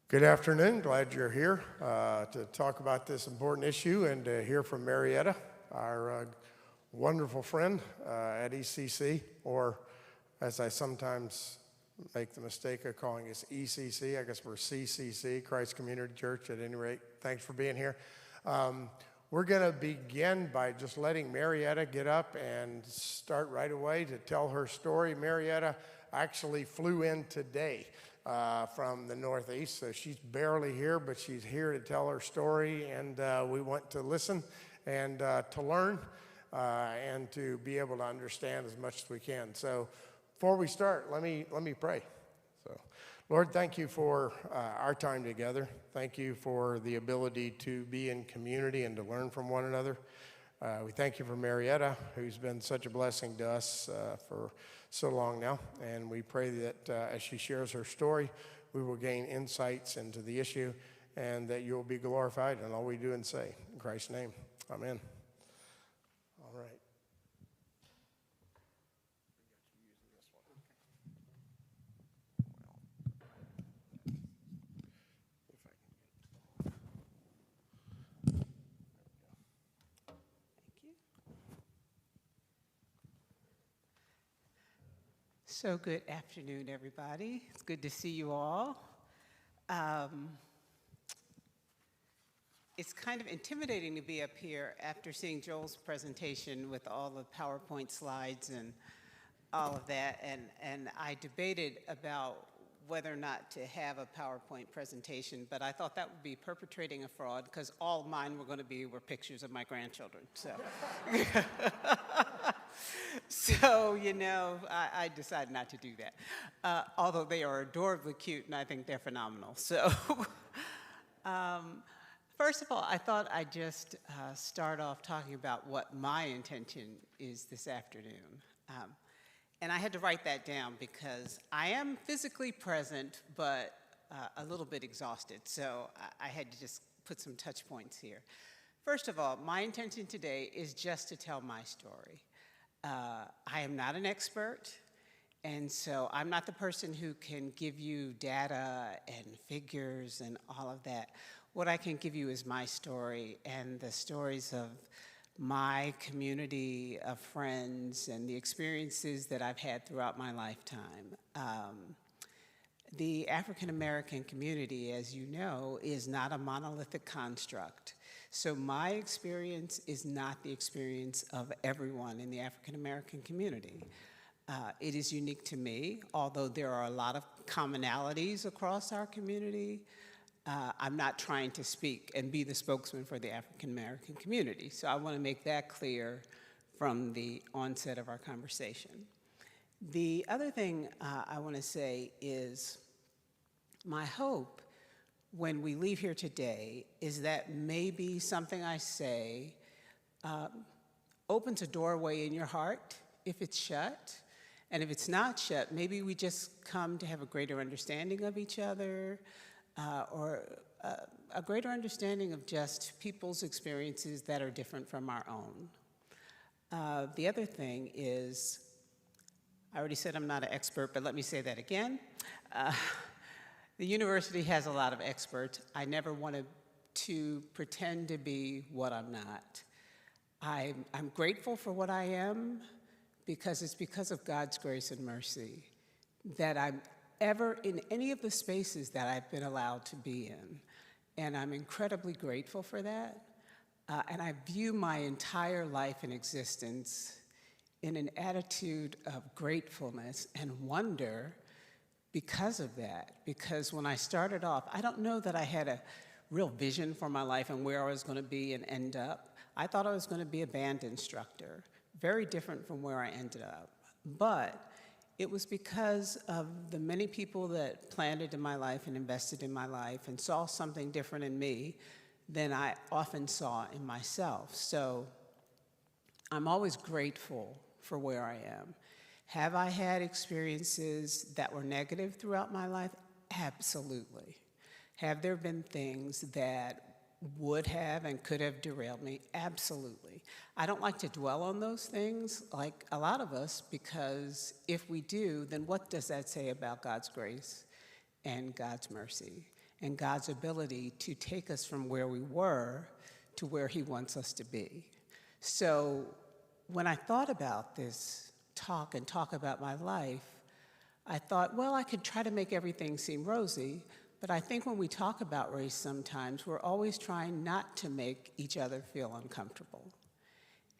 Good afternoon. Glad you're here to talk about this important issue and to hear from Marietta, our wonderful friend at ECC, or as I sometimes make the mistake of calling us ECC. I guess we're CCC, Christ Community Church at any rate. Thanks for being here. We're going to begin by just letting Marietta get up and start right away to tell her story. Marietta actually flew in today from the Northeast, so she's barely here, but she's here to tell her story, and we want to listen and to learn and to be able to understand as much as we can. So before we start, let me pray. So, Lord, thank you for our time together. Thank you for the ability to be in community and to learn from one another. We thank you for Marietta, who's been such a blessing to us for so long now. And we pray that as she shares her story, we will gain insights into the issue and that you'll be glorified in all we do and say. In Christ's name, amen. All right. So good afternoon, everybody. It's good to see you all. It's kind of intimidating to be up here after seeing Joel's presentation with all the PowerPoint slides and all of that, and I debated about whether or not to have a PowerPoint presentation, but I thought that would be perpetrating a fraud because all mine were pictures of my grandchildren, so. So, you know, I decided not to do that, although they are adorably cute, and I think they're phenomenal. So, first of all, I thought I'd just start off talking about what my intention is this afternoon. And I had to write that down because I am physically present, but a little bit exhausted, so I had to just put some touch points here. First of all, my intention today is just to tell my story. I am not an expert, and so I'm not the person who can give you data and figures and all of that. What I can give you is my story and the stories of my community of friends and the experiences that I've had throughout my lifetime. The African American community, as you know, is not a monolithic construct. So my experience is not the experience of everyone in the African American community. It is unique to me, although there are a lot of commonalities across our community. I'm not trying to speak and be the spokesman for the African American community. So I want to make that clear from the onset of our conversation. The other thing I want to say is my hope when we leave here today is that maybe something I say opens a doorway in your heart if it's shut. And if it's not shut, maybe we just come to have a greater understanding of each other or a greater understanding of just people's experiences that are different from our own. The other thing is, I already said I'm not an expert, but let me say that again. The university has a lot of experts. I never wanted to pretend to be what I'm not. I'm grateful for what I am because it's because of God's grace and mercy that I'm ever in any of the spaces that I've been allowed to be in. And I'm incredibly grateful for that. And I view my entire life and existence in an attitude of gratefulness and wonder because of that. Because when I started off, I don't know that I had a real vision for my life and where I was going to be and end up. I thought I was going to be a band instructor, very different from where I ended up. But it was because of the many people that planted in my life and invested in my life and saw something different in me than I often saw in myself. So I'm always grateful for where I am. Have I had experiences that were negative throughout my life? Absolutely. Have there been things that would have and could have derailed me? Absolutely. I don't like to dwell on those things like a lot of us, because if we do, then what does that say about God's grace and God's mercy? and God's ability to take us from where we were to where he wants us to be. So when I thought about this talk and talk about my life, I thought, well, I could try to make everything seem rosy, but I think when we talk about race sometimes, we're always trying not to make each other feel uncomfortable.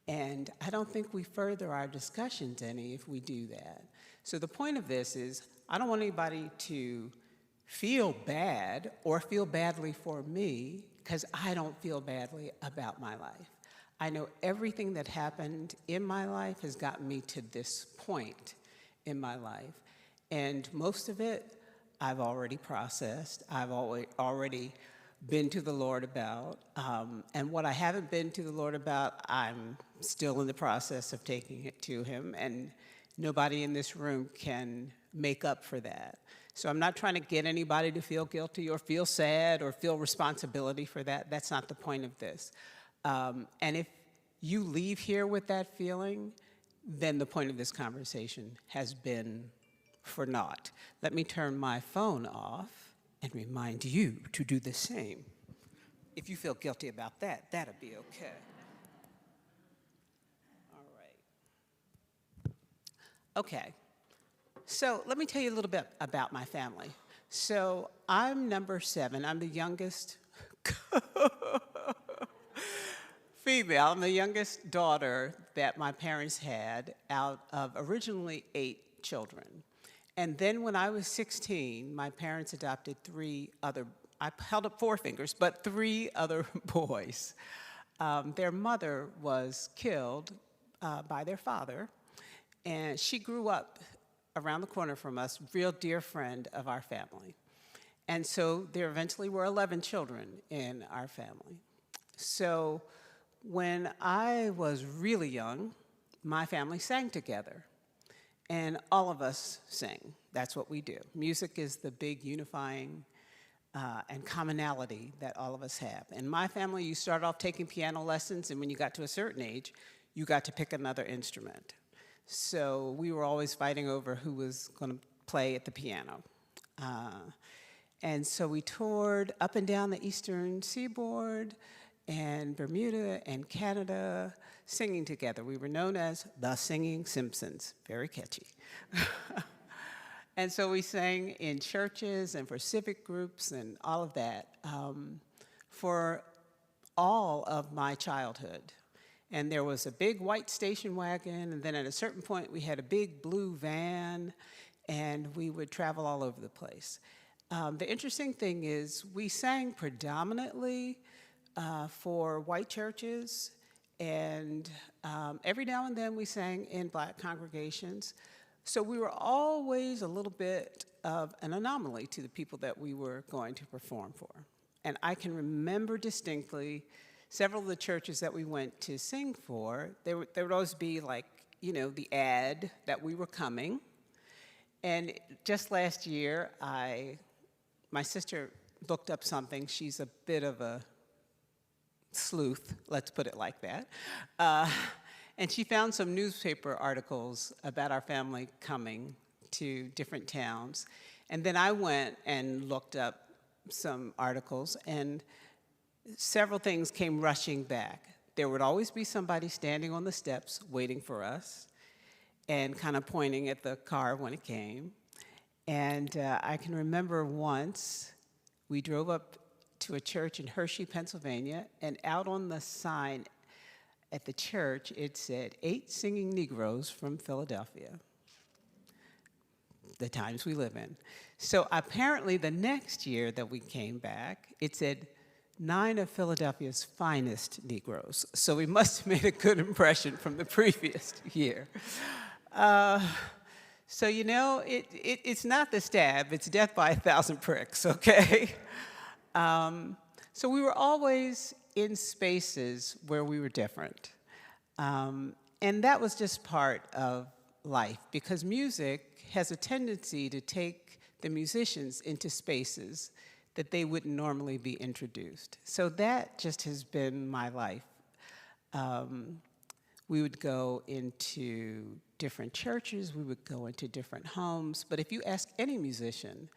And I don't think we further our discussions any if we do that. So the point of this is, I don't want anybody to feel bad or feel badly for me because I don't feel badly about my life. I know everything that happened in my life has gotten me to this point in my life. And most of it, I've already processed. I've already been to the Lord about. And what I haven't been to the Lord about, I'm still in the process of taking it to him. And nobody in this room can make up for that. So I'm not trying to get anybody to feel guilty or feel sad or feel responsibility for that. That's not the point of this. And if you leave here with that feeling, then the point of this conversation has been for naught. Let me turn my phone off and remind you to do the same. If you feel guilty about that, that'll be okay. All right. Okay. So let me tell you a little bit about my family. So I'm number 7. I'm the youngest female. I'm the youngest daughter that my parents had out of originally 8 children. And then when I was 16, my parents adopted 3 other, I held up 4 fingers, but 3 other boys. Their mother was killed by their father, and she grew up around the corner from us, real dear friend of our family. And so there eventually were 11 children in our family. So when I was really young, my family sang together. And all of us sing. That's what we do. Music is the big unifying and commonality that all of us have. In my family, you start off taking piano lessons, and when you got to a certain age, you got to pick another instrument. So we were always fighting over who was going to play at the piano. And so we toured up and down the eastern seaboard and Bermuda and Canada, singing together. We were known as the Singing Simpsons. Very catchy. And so we sang in churches and for civic groups and all of that for all of my childhood. And there was a big white station wagon, and then at a certain point we had a big blue van, and we would travel all over the place. The interesting thing is we sang predominantly for white churches, and every now and then we sang in black congregations. So we were always a little bit of an anomaly to the people that we were going to perform for. And I can remember distinctly several of the churches that we went to sing for, there would always be like, you know, the ad that we were coming. And just last year, my sister looked up something. She's a bit of a sleuth, let's put it like that. And she found some newspaper articles about our family coming to different towns. And then I went and looked up some articles, and several things came rushing back. There would always be somebody standing on the steps waiting for us and kind of pointing at the car when it came. And I can remember once we drove up to a church in Hershey, Pennsylvania, and out on the sign at the church, it said, 8 singing Negroes from Philadelphia. The times we live in. So apparently the next year that we came back, it said 9 of Philadelphia's finest Negroes. So we must have made a good impression from the previous year. So, you know, it's not the stab, it's death by 1,000 pricks, okay? So we were always in spaces where we were different. And that was just part of life, because music has a tendency to take the musicians into spaces that they wouldn't normally be introduced. So that just has been my life. We would go into different churches, we would go into different homes, but if you ask any musician,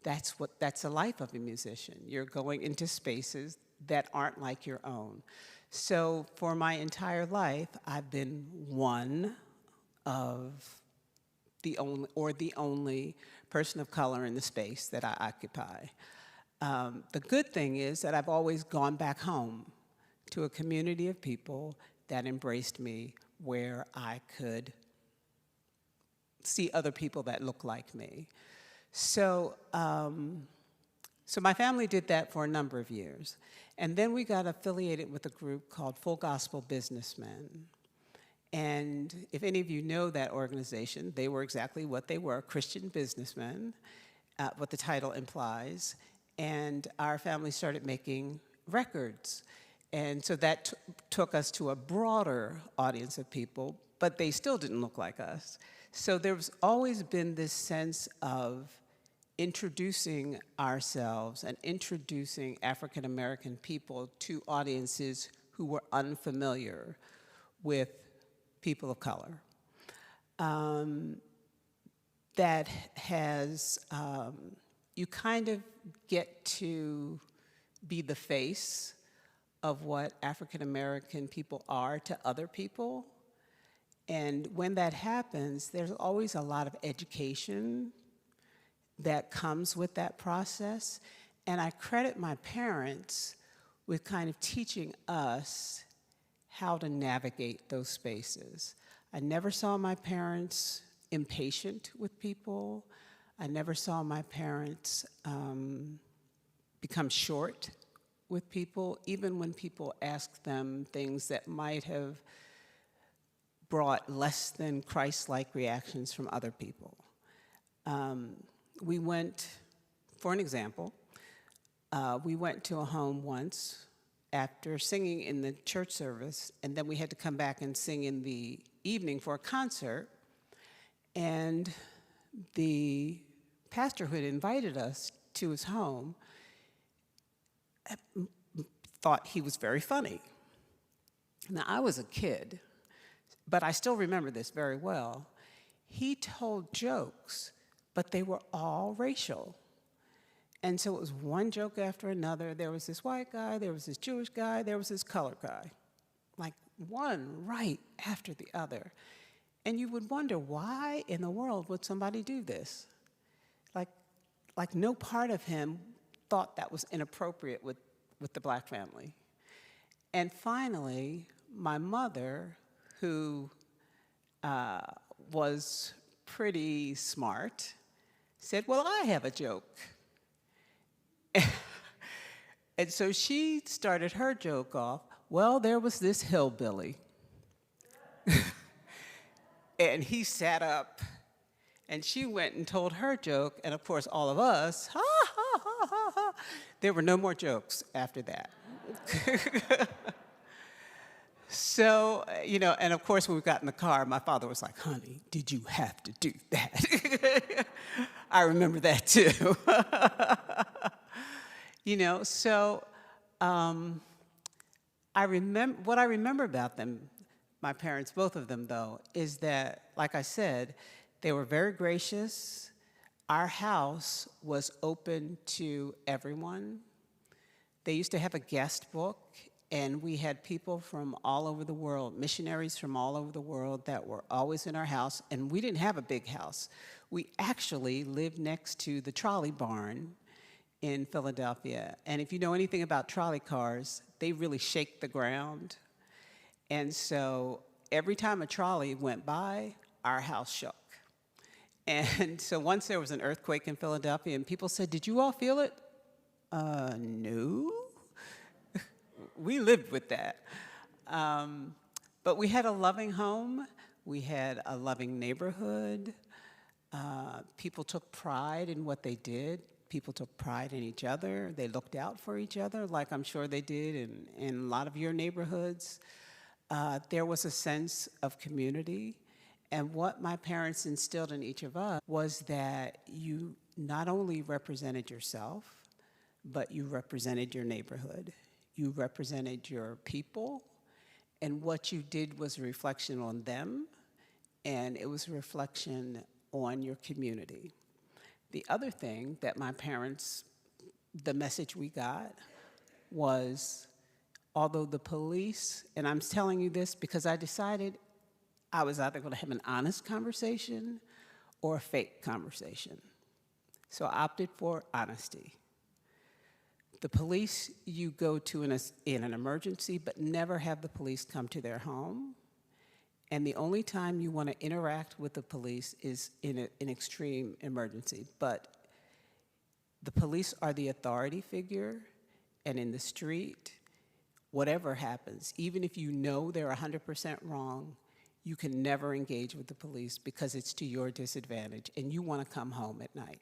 That's the life of a musician. You're going into spaces that aren't like your own. So for my entire life, I've been one of the only person of color in the space that I occupy. The good thing is that I've always gone back home to a community of people that embraced me, where I could see other people that look like me. So, so my family did that for a number of years. And then we got affiliated with a group called Full Gospel Businessmen. And if any of you know that organization, they were exactly what they were, Christian businessmen, what the title implies. And our family started making records. And so that took us to a broader audience of people, but they still didn't look like us. So there's always been this sense of introducing ourselves and introducing African American people to audiences who were unfamiliar with people of color. That has, you kind of get to be the face of what African American people are to other people. And when that happens, there's always a lot of education that comes with that process. And I credit my parents with kind of teaching us how to navigate those spaces. I never saw my parents impatient with people. I never saw my parents become short with people, even when people asked them things that might have brought less than Christ-like reactions from other people. We went, for an example, we went to a home once after singing in the church service, and then we had to come back and sing in the evening for a concert, and the pastor who had invited us to his home thought he was very funny. Now, I was a kid, but I still remember this very well. He told jokes, but they were all racial. And so it was one joke after another. There was this white guy, there was this Jewish guy, there was this colored guy. Like one right after the other. And you would wonder, why in the world would somebody do this? Like no part of him thought that was inappropriate with the black family. And finally, my mother, who was pretty smart, said, well, I have a joke. And so she started her joke off, well, there was this hillbilly. And he sat up, and she went and told her joke, and of course, all of us, ha, ha, ha, ha, ha. There were no more jokes after that. So, and of course, when we got in the car, my father was like, honey, did you have to do that? I remember that too. So what I remember about them, my parents, both of them though, is that, like I said, they were very gracious. Our house was open to everyone. They used to have a guest book, and we had people from all over the world, missionaries from all over the world that were always in our house, and we didn't have a big house. We actually lived next to the trolley barn in Philadelphia. And if you know anything about trolley cars, they really shake the ground. And so every time a trolley went by, our house shook. And so once there was an earthquake in Philadelphia, and people said, did you all feel it? No. We lived with that. But we had a loving home. We had a loving neighborhood. People took pride in what they did. People took pride in each other. They looked out for each other, like I'm sure they did in a lot of your neighborhoods. There was a sense of community. And what my parents instilled in each of us was that you not only represented yourself, but you represented your neighborhood. You represented your people, and what you did was a reflection on them, and it was a reflection on your community. The other thing that my parents, the message we got was, although the police, and I'm telling you this because I decided I was either going to have an honest conversation or a fake conversation. So I opted for honesty. The police you go to in an emergency, but never have the police come to their home. And the only time you want to interact with the police is in an extreme emergency. But the police are the authority figure, and in the street, whatever happens, even if you know they're 100% wrong, you can never engage with the police because it's to your disadvantage, and you want to come home at night.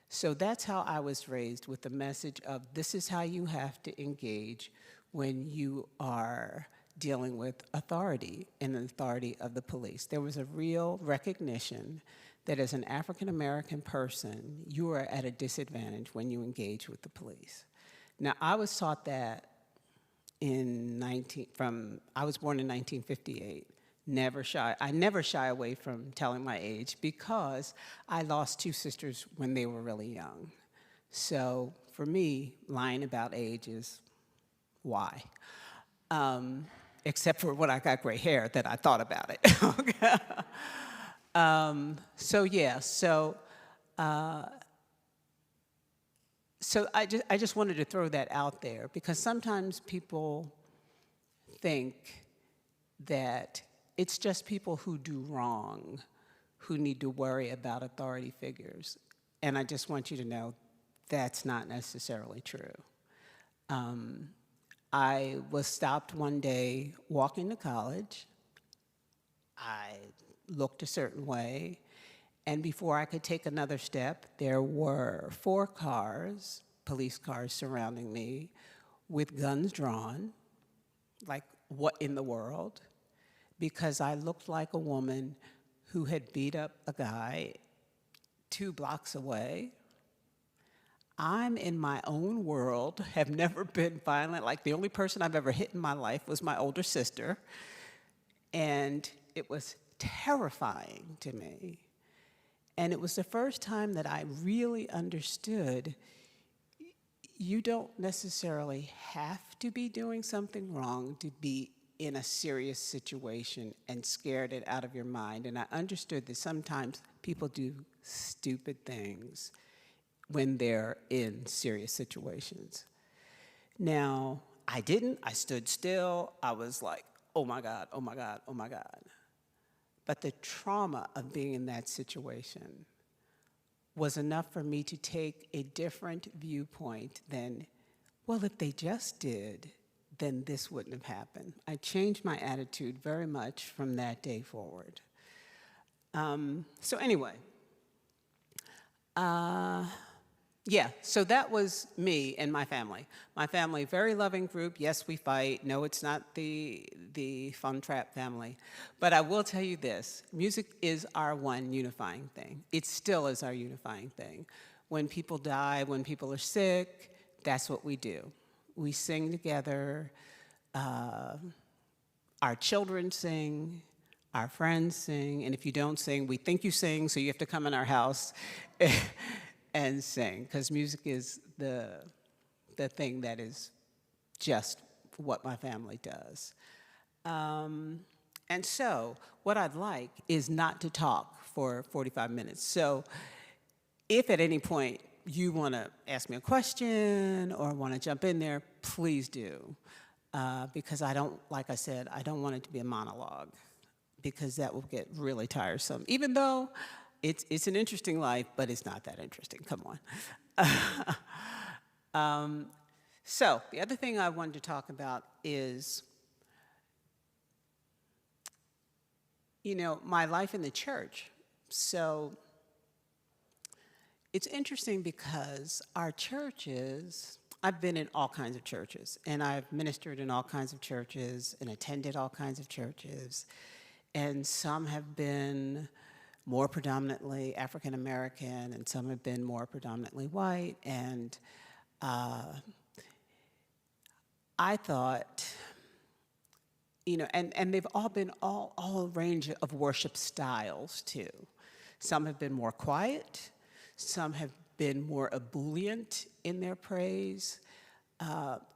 So that's how I was raised, with the message of this is how you have to engage when you are dealing with authority and the authority of the police. There was a real recognition that as an African American person, you are at a disadvantage when you engage with the police. Now, I was taught that I was born in 1958. I never shy away from telling my age because I lost two sisters when they were really young. So for me, lying about age is why? Except for when I got gray hair, that I thought about it. So I just wanted to throw that out there because sometimes people think that it's just people who do wrong who need to worry about authority figures. And I just want you to know that's not necessarily true. I was stopped one day walking to college. I looked a certain way, and before I could take another step, there were 4 cars, police cars surrounding me with guns drawn, like what in the world? Because I looked like a woman who had beat up a guy 2 blocks away. I'm in my own world, have never been violent. Like the only person I've ever hit in my life was my older sister. And it was terrifying to me. And it was the first time that I really understood you don't necessarily have to be doing something wrong to be in a serious situation and scared it out of your mind. And I understood that sometimes people do stupid things when they're in serious situations. Now, I didn't. I stood still. I was like, oh my God, oh my God, oh my God. But the trauma of being in that situation was enough for me to take a different viewpoint than, well, if they just did, then this wouldn't have happened. I changed my attitude very much from that day forward. So anyway, so that was me and my family. My family, very loving group. Yes, we fight. No, it's not the Fun Trap family. But I will tell you this, music is our one unifying thing. It still is our unifying thing. When people die, when people are sick, that's what we do. We sing together. Our children sing. Our friends sing. And if you don't sing, we think you sing, so you have to come in our house and sing, because music is the thing that is just what my family does. And so what I'd like is not to talk for 45 minutes. So if at any point you want to ask me a question or want to jump in there, please do. Because like I said, I don't want it to be a monologue, because that will get really tiresome. Even though it's an interesting life, but it's not that interesting. Come on. So the other thing I wanted to talk about is, my life in the church. So it's interesting because our churches, I've been in all kinds of churches, and I've ministered in all kinds of churches and attended all kinds of churches, and some have been more predominantly African American, and some have been more predominantly white. And I thought, and they've all been all a range of worship styles too. Some have been more quiet, Some have been more ebullient in their praise.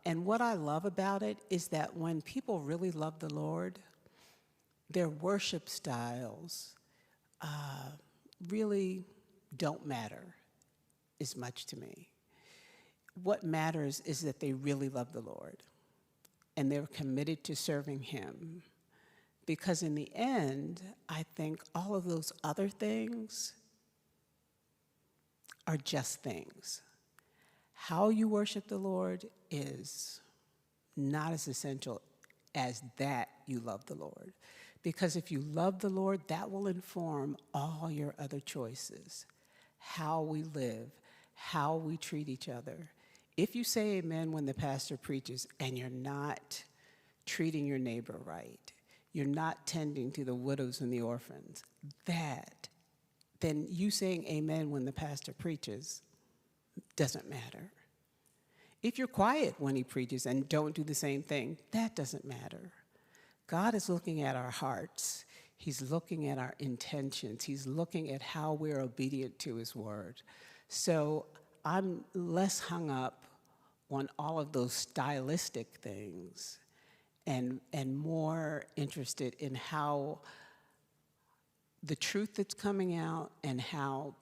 And what I love about it is that when people really love the Lord, their worship styles really don't matter as much to me. What matters is that they really love the Lord and they're committed to serving Him. Because in the end, I think all of those other things are just things. How you worship the Lord is not as essential as that you love the Lord. Because if you love the Lord, that will inform all your other choices. How we live, how we treat each other. If you say amen when the pastor preaches and you're not treating your neighbor right, you're not tending to the widows and the orphans, then you saying amen when the pastor preaches doesn't matter. If you're quiet when he preaches and don't do the same thing, that doesn't matter. God is looking at our hearts. He's looking at our intentions. He's looking at how we're obedient to his word. So I'm less hung up on all of those stylistic things and more interested in how the truth that's coming out and how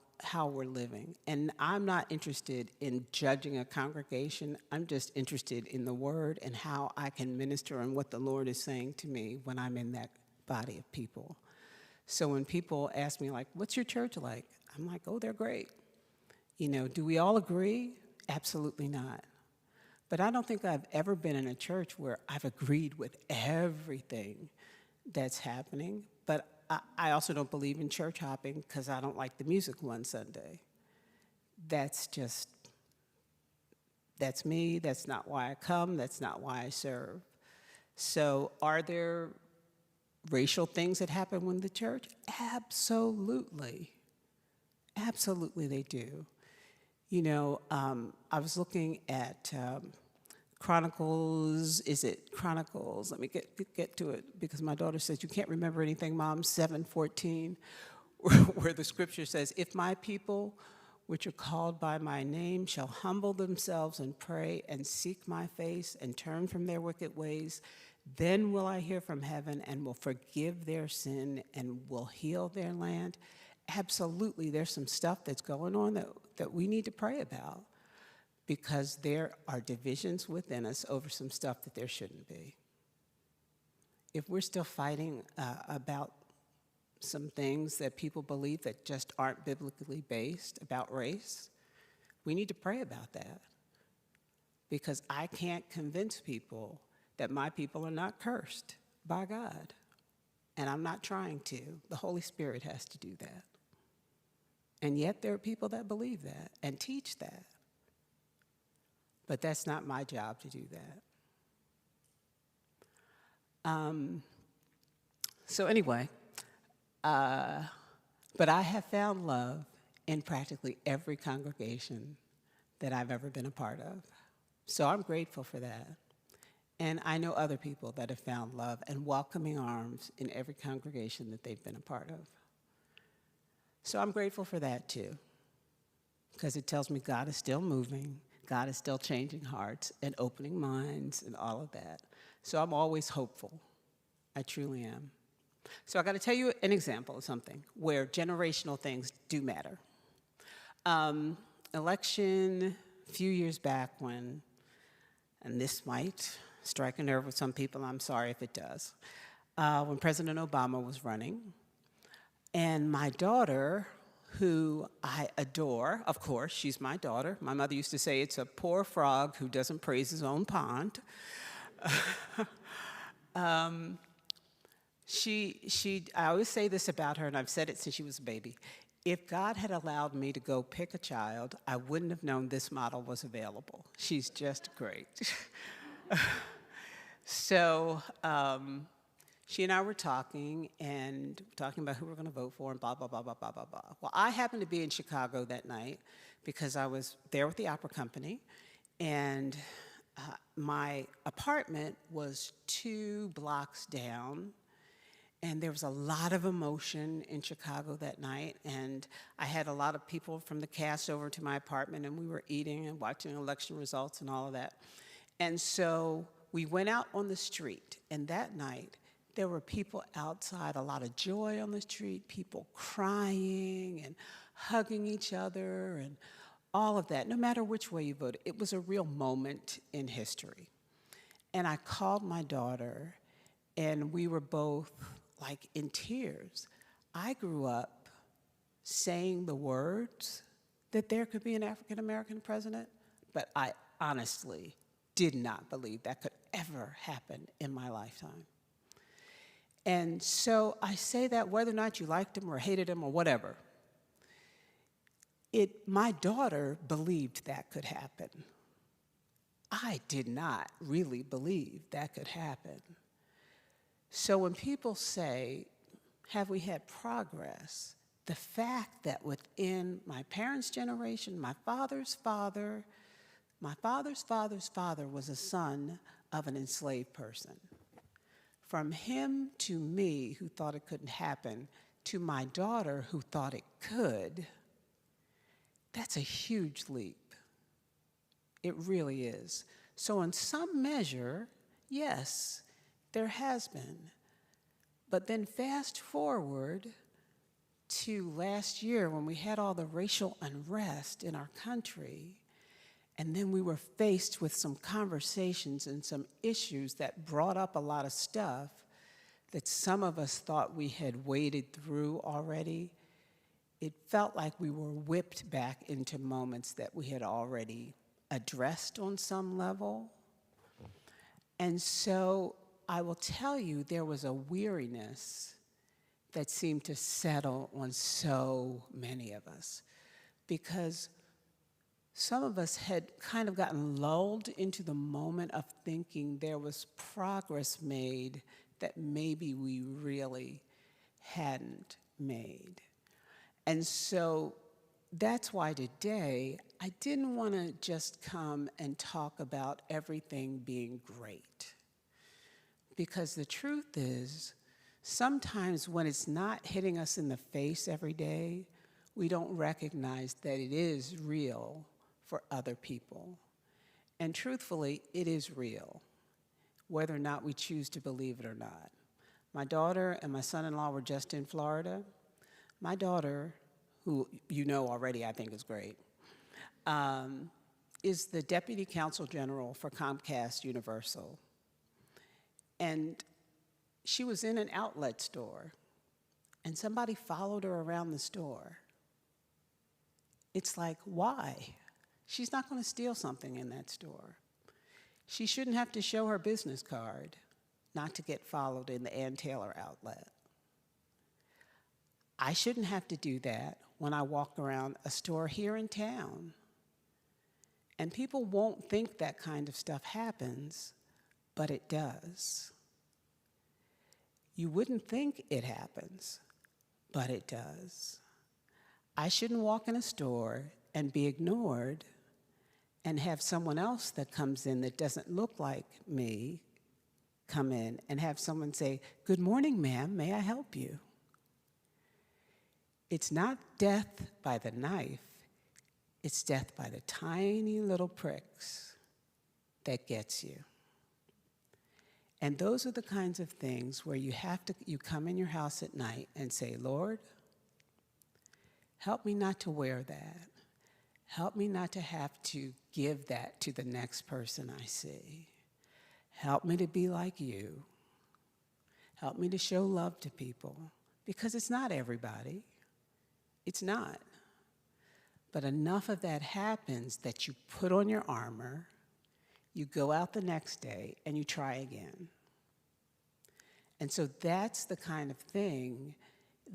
we're living. And I'm not interested in judging a congregation. I'm just interested in the word and how I can minister and what the Lord is saying to me when I'm in that body of people. So when people ask me, like, what's your church like? I'm like, oh, they're great. You know, do we all agree? Absolutely not. But I don't think I've ever been in a church where I've agreed with everything that's happening. But I also don't believe in church hopping because I don't like the music one Sunday. That's me. That's not why I come. That's not why I serve. So are there racial things that happen in the church? Absolutely. Absolutely they do. You know, I was looking at Chronicles, is it Chronicles? Let me get to it because my daughter says, you can't remember anything, Mom, 7:14, where the scripture says, if my people, which are called by my name, shall humble themselves and pray and seek my face and turn from their wicked ways, then will I hear from heaven and will forgive their sin and will heal their land. Absolutely, there's some stuff that's going on that we need to pray about because there are divisions within us over some stuff that there shouldn't be. If we're still fighting about some things that people believe that just aren't biblically based about race, we need to pray about that because I can't convince people that my people are not cursed by God. And I'm not trying to. The Holy Spirit has to do that. And yet there are people that believe that and teach that. But that's not my job to do that. So anyway, but I have found love in practically every congregation that I've ever been a part of. So I'm grateful for that. And I know other people that have found love and welcoming arms in every congregation that they've been a part of. So I'm grateful for that too, because it tells me God is still moving, God is still changing hearts and opening minds and all of that. So I'm always hopeful. I truly am. So I got to tell you an example of something where generational things do matter. Election a few years back when, and this might strike a nerve with some people, I'm sorry if it does, when President Obama was running. And my daughter, who I adore, of course, she's my daughter. My mother used to say it's a poor frog who doesn't praise his own pond. I always say this about her, and I've said it since she was a baby. If God had allowed me to go pick a child, I wouldn't have known this model was available. She's just great. So she and I were talking about who we're going to vote for and blah, blah, blah, blah, blah, blah, blah. Well, I happened to be in Chicago that night because I was there with the opera company, and my apartment was 2 blocks down, And there was a lot of emotion in Chicago that night, and I had a lot of people from the cast over to my apartment, and we were eating and watching election results and all of that. And so we went out on the street, and that night, there were people outside, a lot of joy on the street, people crying and hugging each other and all of that, no matter which way you voted. It was a real moment in history. And I called my daughter, and we were both like in tears. I grew up saying the words that there could be an African American president, but I honestly did not believe that could ever happen in my lifetime. And so I say that whether or not you liked him or hated him or whatever, my daughter believed that could happen. I did not really believe that could happen. So when people say, have we had progress? The fact that within my parents' generation, my father's father's father's father was a son of an enslaved person. From him to me, who thought it couldn't happen, to my daughter, who thought it could, that's a huge leap. It really is. So in some measure, yes, there has been. But then fast forward to last year when we had all the racial unrest in our country, and then we were faced with some conversations and some issues that brought up a lot of stuff that some of us thought we had waded through already. It felt like we were whipped back into moments that we had already addressed on some level. And so I will tell you, there was a weariness that seemed to settle on so many of us, because some of us had kind of gotten lulled into the moment of thinking there was progress made that maybe we really hadn't made. And so that's why today I didn't want to just come and talk about everything being great. Because the truth is, sometimes when it's not hitting us in the face every day, we don't recognize that it is real for other people. And truthfully, it is real, whether or not we choose to believe it or not. My daughter and my son-in-law were just in Florida. My daughter, who you know already I think is great, is the Deputy Counsel General for Comcast Universal. And she was in an outlet store, and somebody followed her around the store. It's like, why? She's not going to steal something in that store. She shouldn't have to show her business card not to get followed in the Ann Taylor outlet. I shouldn't have to do that when I walk around a store here in town. And people won't think that kind of stuff happens, but it does. You wouldn't think it happens, but it does. I shouldn't walk in a store and be ignored and have someone else that comes in that doesn't look like me come in and have someone say, "Good morning, ma'am, may I help you?" It's not death by the knife, it's death by the tiny little pricks that gets you. And those are the kinds of things where you come in your house at night and say, "Lord, help me not to wear that. Help me not to have to give that to the next person I see. Help me to be like you. Help me to show love to people." Because it's not everybody. It's not. But enough of that happens that you put on your armor, you go out the next day, and you try again. And so that's the kind of thing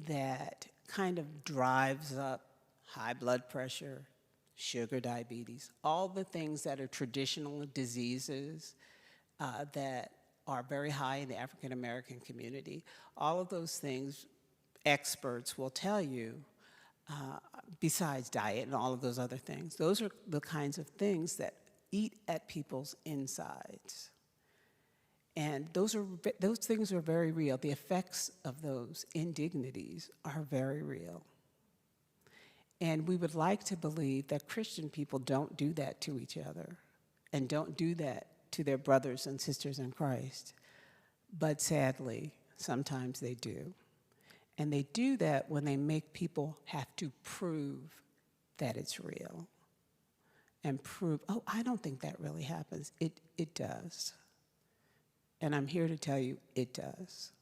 that kind of drives up high blood pressure, sugar, diabetes, all the things that are traditional diseases that are very high in the African American community. All of those things, experts will tell you, besides diet and all of those other things, those are the kinds of things that eat at people's insides. And those things are very real. The effects of those indignities are very real. And we would like to believe that Christian people don't do that to each other and don't do that to their brothers and sisters in Christ. But sadly, sometimes they do. And they do that when they make people have to prove that it's real and prove, oh, I don't think that really happens. It does. And I'm here to tell you it does.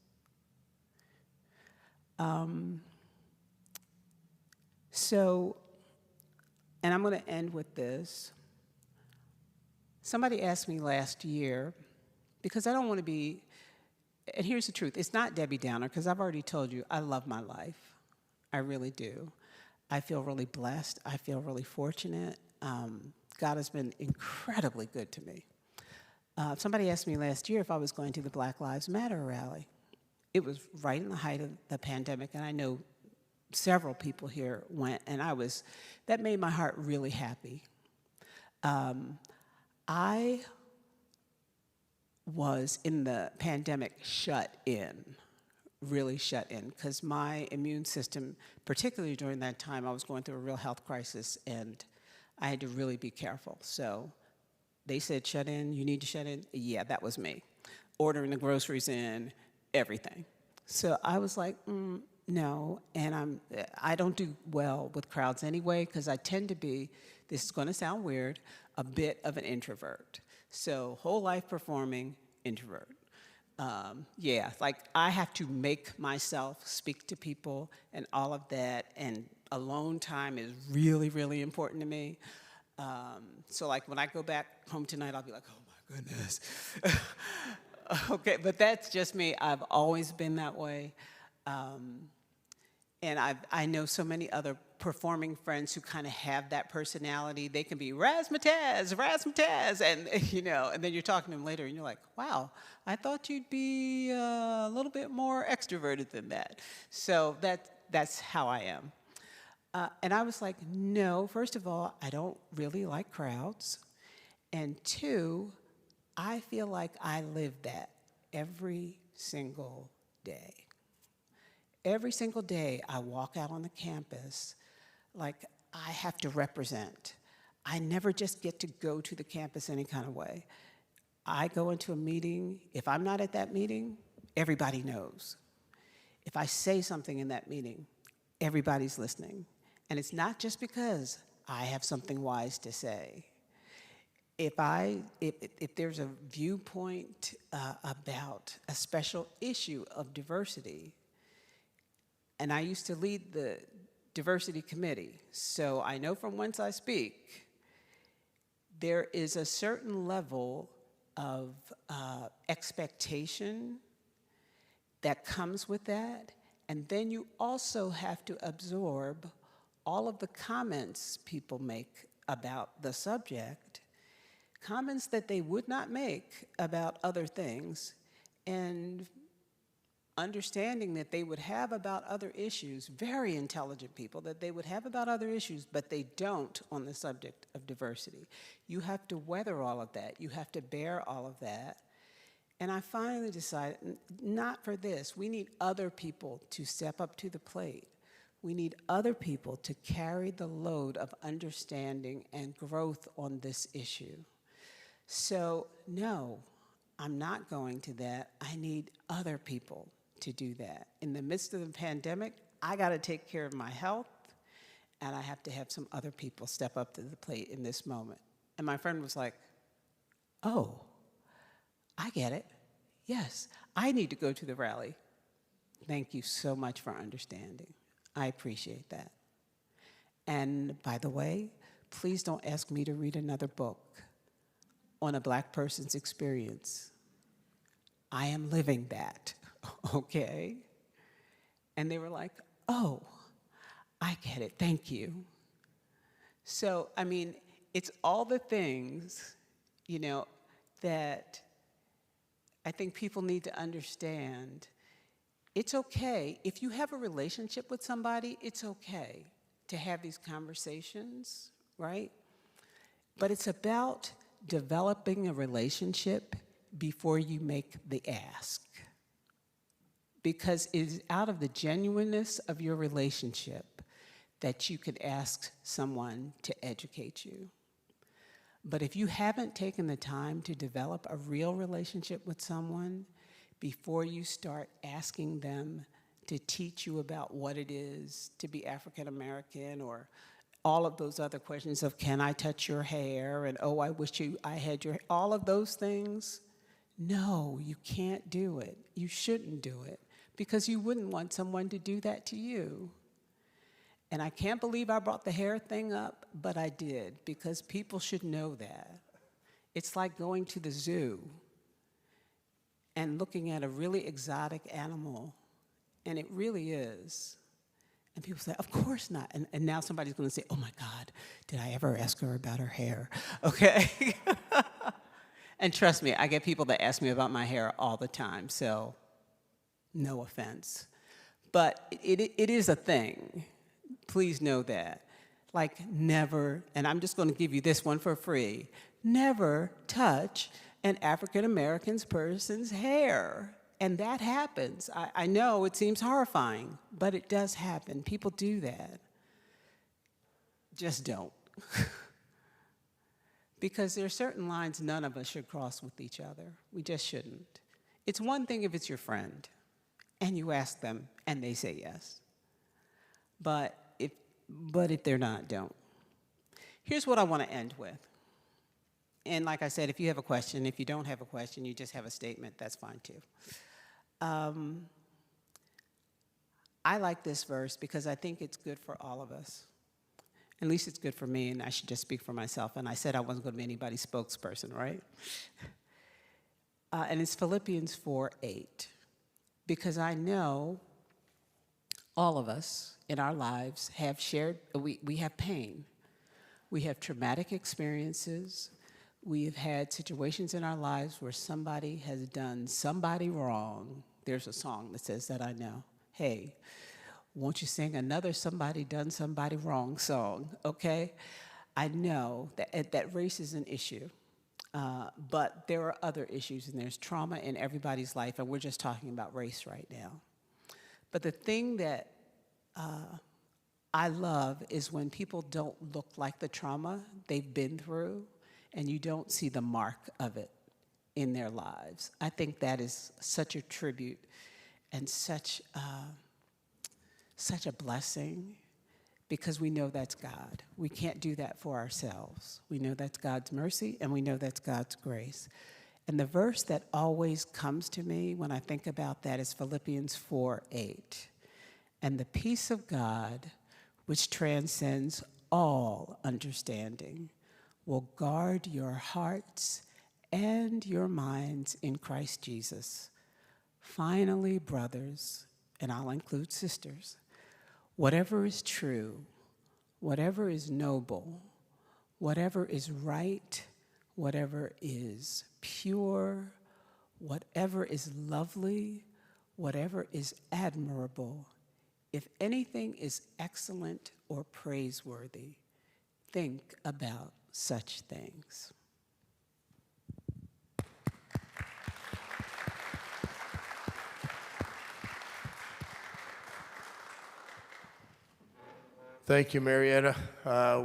And I'm going to end with this. Somebody asked me last year, because I don't want to be, and here's the truth, it's not Debbie Downer, because I've already told you I love my life. I really do. I feel really blessed. I feel really fortunate. God has been incredibly good to me. Somebody asked me last year if I was going to the Black Lives Matter rally. It was right in the height of the pandemic, and I know several people here went, and that made my heart really happy. I was in the pandemic really shut in, because my immune system, particularly during that time, I was going through a real health crisis, and I had to really be careful. So they said, shut in, you need to shut in. Yeah, that was me. Ordering the groceries in, everything. So I was like, no, and I don't do well with crowds anyway, because I tend to be, this is going to sound weird, a bit of an introvert. So whole life performing, introvert. Like I have to make myself speak to people and all of that, and alone time is really, really important to me. So like when I go back home tonight, I'll be like, oh my goodness. Okay, but that's just me. I've always been that way. And I know so many other performing friends who kind of have that personality. They can be razzmatazz, and and then you're talking to them later, and you're like, wow, I thought you'd be a little bit more extroverted than that. So that's how I am. And I was like, no, first of all, I don't really like crowds. And two, I feel like I live that every single day. Every single day I walk out on the campus like I have to represent. I never just get to go to the campus any kind of way. I go into a meeting. If I'm not at that meeting, everybody knows. If I say something in that meeting, everybody's listening. And it's not just because I have something wise to say. If there's a viewpoint about a special issue of diversity, and I used to lead the diversity committee, so I know from whence I speak, there is a certain level of expectation that comes with that, and then you also have to absorb all of the comments people make about the subject, comments that they would not make about other things, and understanding that they would have about other issues, very intelligent people, that they would have about other issues, but they don't on the subject of diversity. You have to weather all of that. You have to bear all of that. And I finally decided, not for this. We need other people to step up to the plate. We need other people to carry the load of understanding and growth on this issue. So, no, I'm not going to that. I need other people to do that. In the midst of the pandemic, I got to take care of my health, and I have to have some other people step up to the plate in this moment. And my friend was like, oh, I get it. Yes, I need to go to the rally. Thank you so much for understanding. I appreciate that. And by the way, please don't ask me to read another book on a Black person's experience. I am living that, okay? And they were like, oh, I get it, thank you. So, I mean, it's all the things, that I think people need to understand. It's okay. If you have a relationship with somebody, it's okay to have these conversations, right? But it's about developing a relationship before you make the ask. Because it is out of the genuineness of your relationship that you could ask someone to educate you. But if you haven't taken the time to develop a real relationship with someone before you start asking them to teach you about what it is to be African American, or all of those other questions of, can I touch your hair? And, oh, I wish I had your hair. All of those things, no, you can't do it. You shouldn't do it, because you wouldn't want someone to do that to you. And I can't believe I brought the hair thing up, but I did, because people should know that. It's like going to the zoo and looking at a really exotic animal, and it really is. And people say, of course not. And now somebody's going to say, oh my God, did I ever ask her about her hair? Okay. And trust me, I get people that ask me about my hair all the time, so no offense. But it is a thing. Please know that. Like, never, and I'm just going to give you this one for free, never touch an African American person's hair. And that happens. I know it seems horrifying, but it does happen. People do that. Just don't. Because there are certain lines none of us should cross with each other. We just shouldn't. It's one thing if it's your friend, and you ask them, and they say yes. But if they're not, don't. Here's what I want to end with. And like I said, if you have a question, if you don't have a question, you just have a statement, that's fine too. I like this verse because I think it's good for all of us. At least it's good for me, and I should just speak for myself. And I said I wasn't going to be anybody's spokesperson, right? And it's Philippians 4:8. Because I know all of us in our lives have we have pain. We have traumatic experiences. We have had situations in our lives where somebody has done somebody wrong. There's a song that says that, I know. Hey, won't you sing another somebody done somebody wrong song, okay? I know that race is an issue, but there are other issues, and there's trauma in everybody's life, and we're just talking about race right now. But the thing that I love is when people don't look like the trauma they've been through, and you don't see the mark of it in their lives. I think that is such a tribute and such a blessing, because we know that's God. We can't do that for ourselves. We know that's God's mercy, and we know that's God's grace. And the verse that always comes to me when I think about that is Philippians 4:8. And the peace of God, which transcends all understanding, will guard your hearts and your minds in Christ Jesus. Finally, brothers, and I'll include sisters, whatever is true, whatever is noble, whatever is right, whatever is pure, whatever is lovely, whatever is admirable, if anything is excellent or praiseworthy, think about such things. Thank you, Marietta.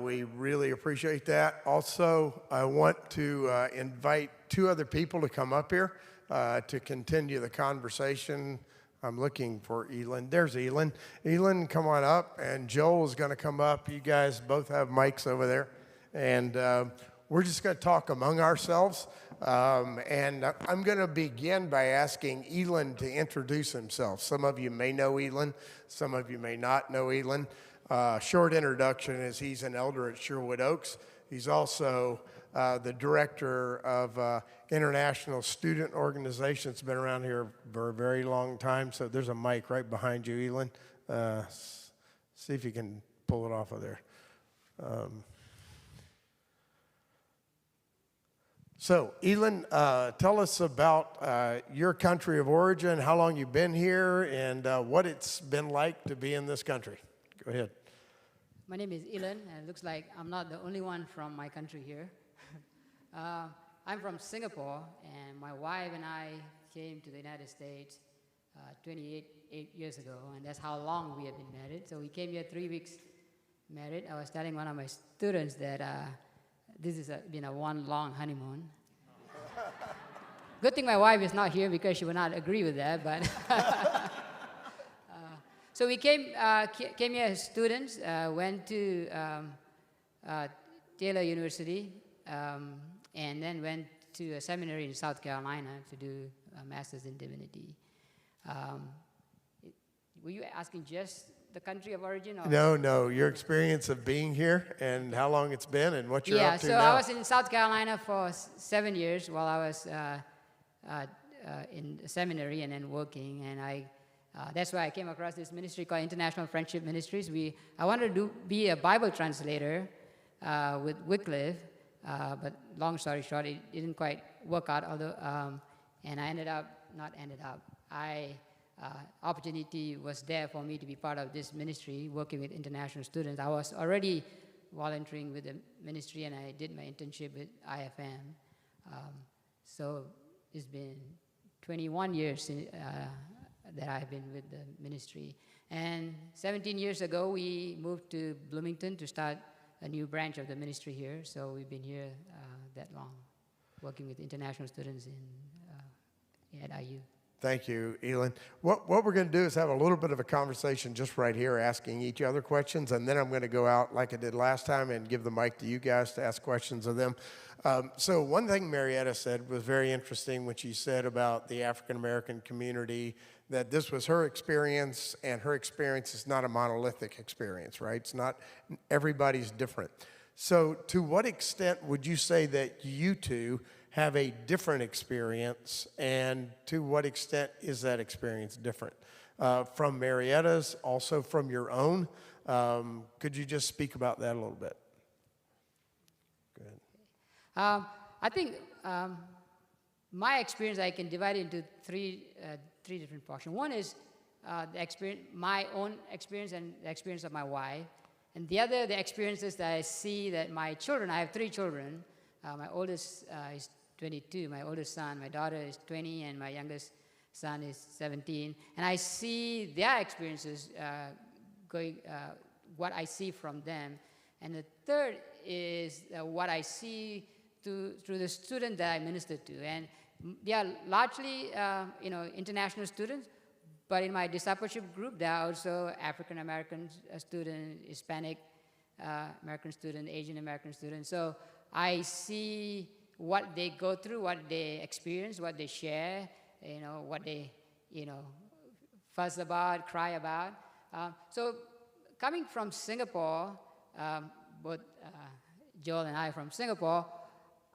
We really appreciate that. Also, I want to invite two other people to come up here to continue the conversation. I'm looking for Elin. There's Elin. Elin, come on up, and Joel is going to come up. You guys both have mics over there. And we're just going to talk among ourselves. And I'm going to begin by asking Elin to introduce himself. Some of you may know Elin. Some of you may not know Elin. Short introduction is he's an elder at Sherwood Oaks. He's also the director of International Student Organization. It's been around here for a very long time. So there's a mic right behind you, Elin. See if you can pull it off of there. So, Elin, tell us about your country of origin, how long you've been here, and what it's been like to be in this country. Go ahead. My name is Elin, and it looks like I'm not the only one from my country here. I'm from Singapore, and my wife and I came to the United States 28 years ago, and that's how long we have been married. So we came here 3 weeks married. I was telling one of my students that this has been a one long honeymoon. Good thing my wife is not here because she would not agree with that. But so we came here as students, went to Taylor University, and then went to a seminary in South Carolina to do a master's in divinity. Were you asking just the country of origin? Or? No, your experience of being here and how long it's been and what you're up to now. Yeah, so I was in South Carolina for 7 years while I was in seminary and then working, and that's why I came across this ministry called International Friendship Ministries. I wanted to be a Bible translator with Wycliffe, but long story short, it didn't quite work out. Although, and opportunity was there for me to be part of this ministry, working with international students. I was already volunteering with the ministry, and I did my internship with IFM. So it's been 21 years that I've been with the ministry. And 17 years ago, we moved to Bloomington to start a new branch of the ministry here. So we've been here that long, working with international students at IU. Thank you, Elin. What we're going to do is have a little bit of a conversation just right here, asking each other questions, and then I'm going to go out like I did last time and give the mic to you guys to ask questions of them. So one thing Marietta said was very interesting when she said about the African-American community, that this was her experience, and her experience is not a monolithic experience, right? It's not, everybody's different. So to what extent would you say that you two have a different experience, and to what extent is that experience different? From Marietta's, also from your own, could you just speak about that a little bit? Go ahead. I think my experience, I can divide into three different portions. One is my own experience and the experience of my wife, and the other, the experiences that I see that my children, I have 3 children. My oldest is 22, my oldest son, my daughter is 20, and my youngest son is 17. And I see their experiences what I see from them. And the third is what I see through the students that I minister to. And they are largely, international students, but in my discipleship group, there are also African American students, Hispanic American students, Asian American students. So I see what they go through, what they experience, what they share, what they, fuss about, cry about. So coming from Singapore, both Joel and I are from Singapore,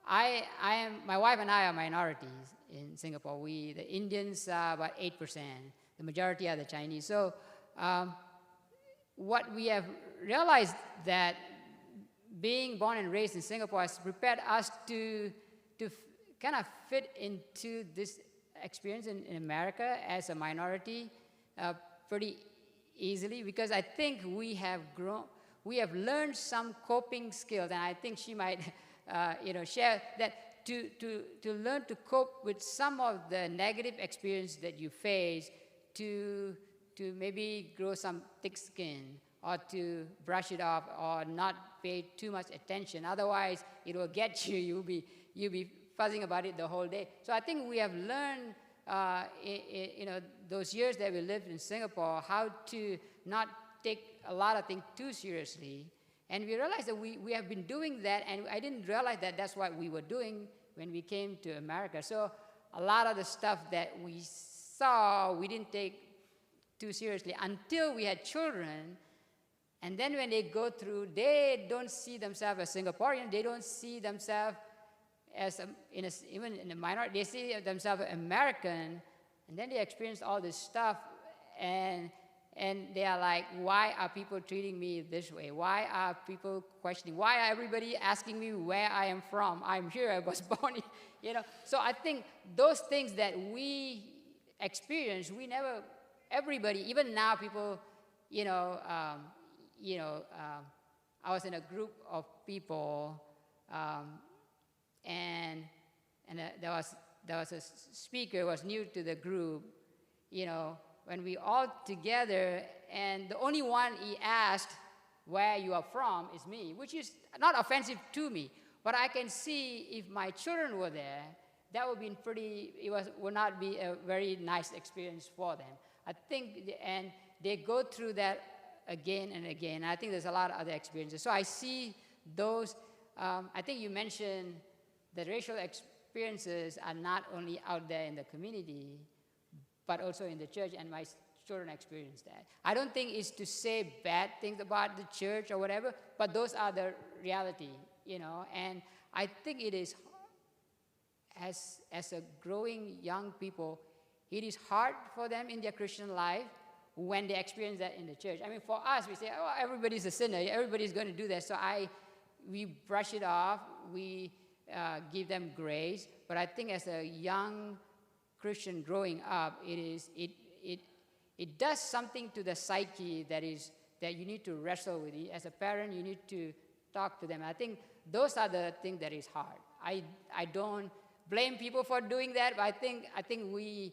my wife and I are minorities in Singapore. The Indians are about 8%. The majority are the Chinese. So what we have realized that being born and raised in Singapore has prepared us to kind of fit into this experience in America as a minority pretty easily, because I think we have learned some coping skills, and I think she might share that to learn to cope with some of the negative experience that you face, to maybe grow some thick skin, or to brush it off, or not pay too much attention. Otherwise, it will get you. You'll be fussing about it the whole day. So I think we have learned, those years that we lived in Singapore, how to not take a lot of things too seriously. And we realized that we have been doing that, and I didn't realize that that's what we were doing when we came to America. So a lot of the stuff that we saw, we didn't take too seriously until we had children. And then when they go through, they don't see themselves as Singaporean. They don't see themselves as even in a minority. They see themselves as American, and then they experience all this stuff, and they are like, why are people treating me this way? Why are people questioning? Why are everybody asking me where I am from? I'm here. I was born. So I think those things that we experience, everybody, even now, people, I was in a group of people, and and there was a speaker who was new to the group, when we all together, and the only one he asked where you are from is me, which is not offensive to me, but I can see if my children were there, that would be would not be a very nice experience for them. I think, and they go through that again and again. I think there's a lot of other experiences. So I see those, I think you mentioned the racial experiences are not only out there in the community, but also in the church, and my children experience that. I don't think it's to say bad things about the church or whatever, but those are the reality, and I think it is, as a growing young people, it is hard for them in their Christian life when they experience that in the church. I mean, for us, we say, oh, everybody's a sinner, everybody's going to do that, so we brush it off, we give them grace, but I think as a young Christian growing up, it does something to the psyche that you need to wrestle with. As a parent, you need to talk to them. I think those are the things that is hard. I don't blame people for doing that, but I think we,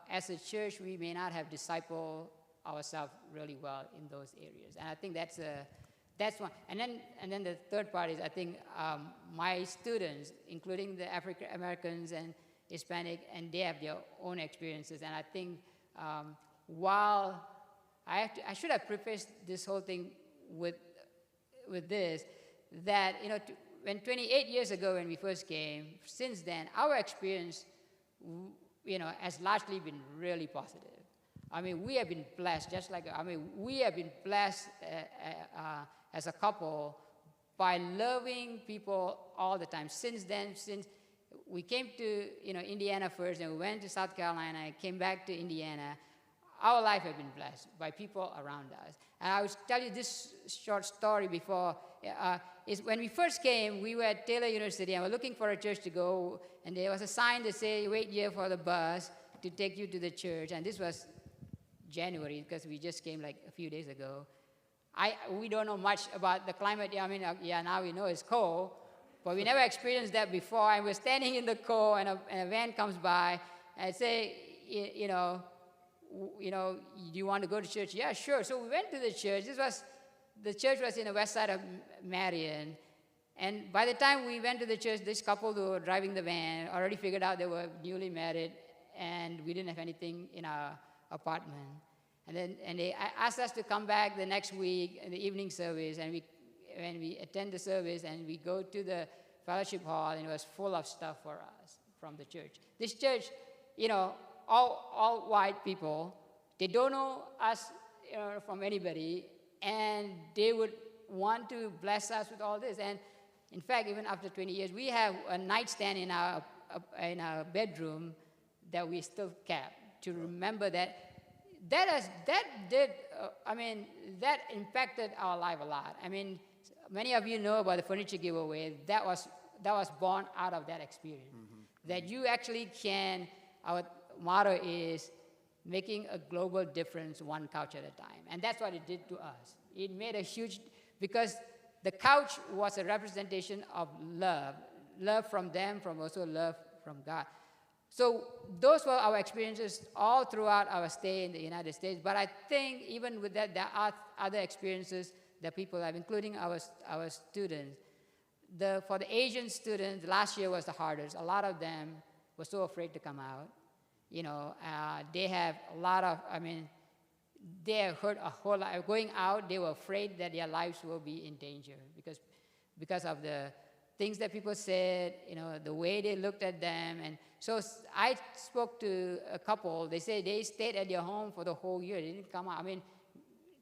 as a church, we may not have discipled ourselves really well in those areas, and I think that's one. And then the third part is, I think my students, including the African Americans and Hispanic, and they have their own experiences, and I think while I should have prefaced this whole thing with this, that when 28 years ago when we first came, since then our experience has largely been really positive. I mean, we have been blessed, we have been blessed as a couple by loving people all the time. Since then, since we came to Indiana first, and we went to South Carolina, and came back to Indiana, our life has been blessed by people around us. And I will tell you this short story before. Is when we first came, we were at Taylor University, and we're looking for a church to go, and there was a sign that said, wait here for the bus to take you to the church, and this was January, because we just came like a few days ago. We don't know much about the climate. I mean, now we know it's cold, but we never experienced that before, and we're standing in the cold, and a van comes by, and I say, do you want to go to church? Yeah, sure. So we went to the church. The church was in the west side of Marion. And by the time we went to the church, this couple who were driving the van already figured out they were newly married, and we didn't have anything in our apartment. And they asked us to come back the next week in the evening service, and when we attend the service, and we go to the fellowship hall, and it was full of stuff for us from the church. This church, all white people, they don't know us from anybody, and they would want to bless us with all this. And in fact, even after 20 years, we have a nightstand in our bedroom that we still kept to remember that impacted our life a lot. I mean, many of you know about the furniture giveaway. That was born out of that experience. Mm-hmm. That you actually can. Our motto is making a global difference one couch at a time. And that's what it did to us. It made a huge, because the couch was a representation of love from them, from also love from God. So those were our experiences all throughout our stay in the United States. But I think even with that, there are other experiences that people have, including our students. For the Asian students, last year was the hardest. A lot of them were so afraid to come out. They have a lot of, they have heard a whole lot. Going out, they were afraid that their lives will be in danger because of the things that people said, the way they looked at them. And so I spoke to a couple. They said they stayed at their home for the whole year. They didn't come out.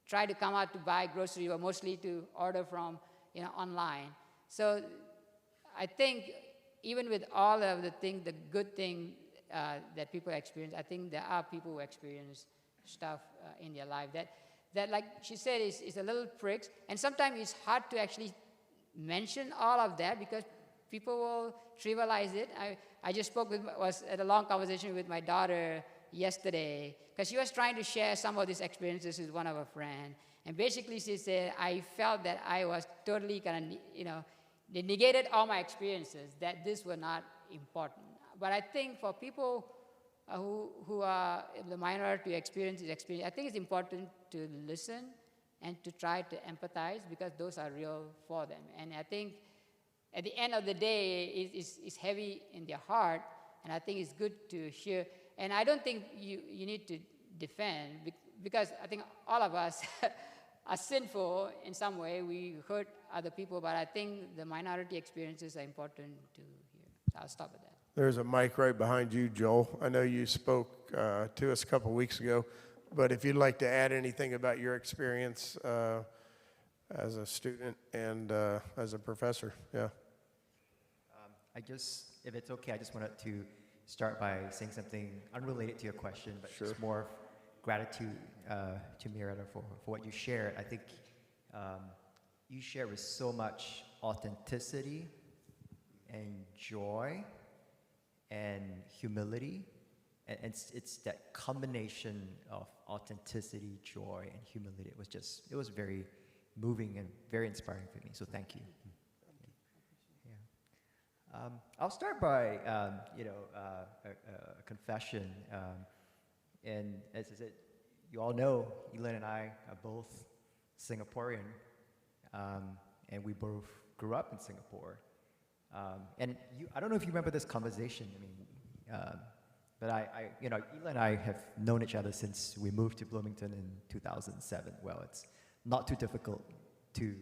Tried to come out to buy groceries, or mostly to order from, online. So I think even with all of the good thing that people experience, I think there are people who experience stuff in their life that like she said, is a little pricks. And sometimes it's hard to actually mention all of that because people will trivialize it. I just was at a long conversation with my daughter yesterday because she was trying to share some of these experiences with one of her friends. And basically she said, I felt that I was totally they negated all my experiences, that this were not important. But I think for people who are the minority experience, I think it's important to listen and to try to empathize, because those are real for them. And I think at the end of the day, it's heavy in their heart, and I think it's good to hear. And I don't think you need to defend, because I think all of us are sinful in some way. We hurt other people, but I think the minority experiences are important to hear. So I'll stop at that. There's a mic right behind you, Joel. I know you spoke to us a couple weeks ago, but if you'd like to add anything about your experience as a student and as a professor, yeah. If it's okay, I just wanted to start by saying something unrelated to your question, but Sure. just more gratitude to Marietta for what you shared. I think you share with so much authenticity and joy and humility. And it's that combination of authenticity, joy, and humility. It was very moving and very inspiring for me. So thank you. Yeah. I'll start by a confession. And as I said, you all know, Elin and I are both Singaporean, and we both grew up in Singapore. And I don't know if you remember this conversation. I mean, but Elin and I have known each other since we moved to Bloomington in 2007. Well, it's not too difficult to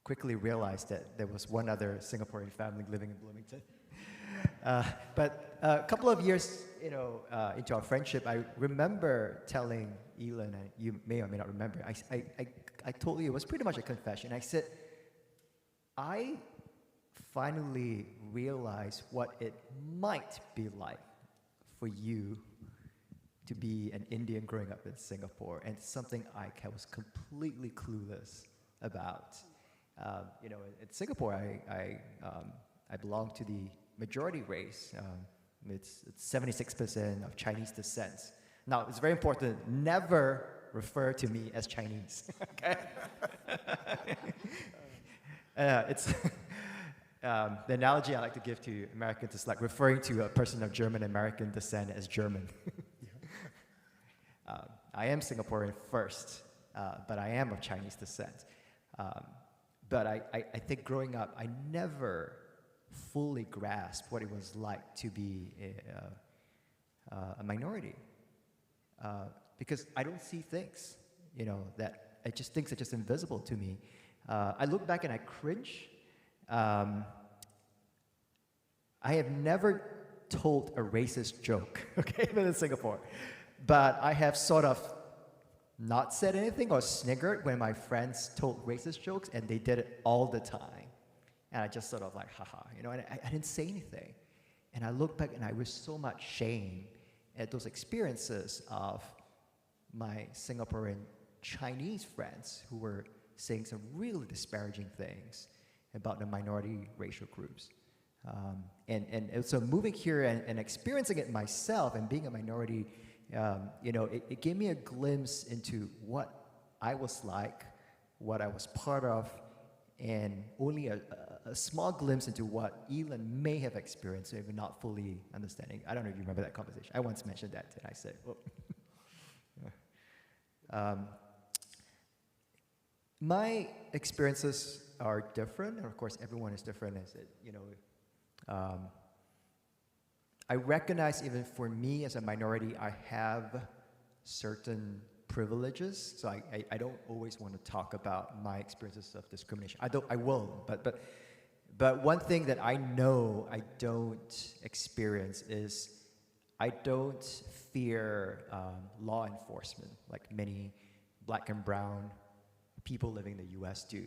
quickly realize that there was one other Singaporean family living in Bloomington. But a couple of years, into our friendship, I remember telling Elin, and you may or may not remember, I told you it was pretty much a confession. I said, I finally realized what it might be like for you to be an Indian growing up in Singapore, and something I was completely clueless about. In Singapore, I belong to the majority race. It's 76% of Chinese descent. Now, it's very important, never refer to me as Chinese, okay? It's the analogy I like to give to Americans is like referring to a person of German-American descent as German. I am Singaporean first, but I am of Chinese descent. But I think growing up, I never fully grasped what it was like to be a minority. Because I don't see things, things are just invisible to me. I look back and I cringe. I have never told a racist joke, okay, even in Singapore. But I have sort of not said anything or sniggered when my friends told racist jokes, and they did it all the time. And I just sort of like, haha, and I didn't say anything. And I look back and I was so much shame at those experiences of my Singaporean Chinese friends who were saying some really disparaging things about the minority racial groups. And so moving here and experiencing it myself and being a minority, it gave me a glimpse into what I was like, what I was part of, and only a small glimpse into what Elin may have experienced, even not fully understanding. I don't know if you remember that conversation. I once mentioned that, and I said, my experiences are different, and of course everyone is different. I recognize even for me as a minority, I have certain privileges, so I don't always want to talk about my experiences of discrimination. I will, but one thing that I know I don't experience is I don't fear law enforcement like many black and brown people living in the U.S. do,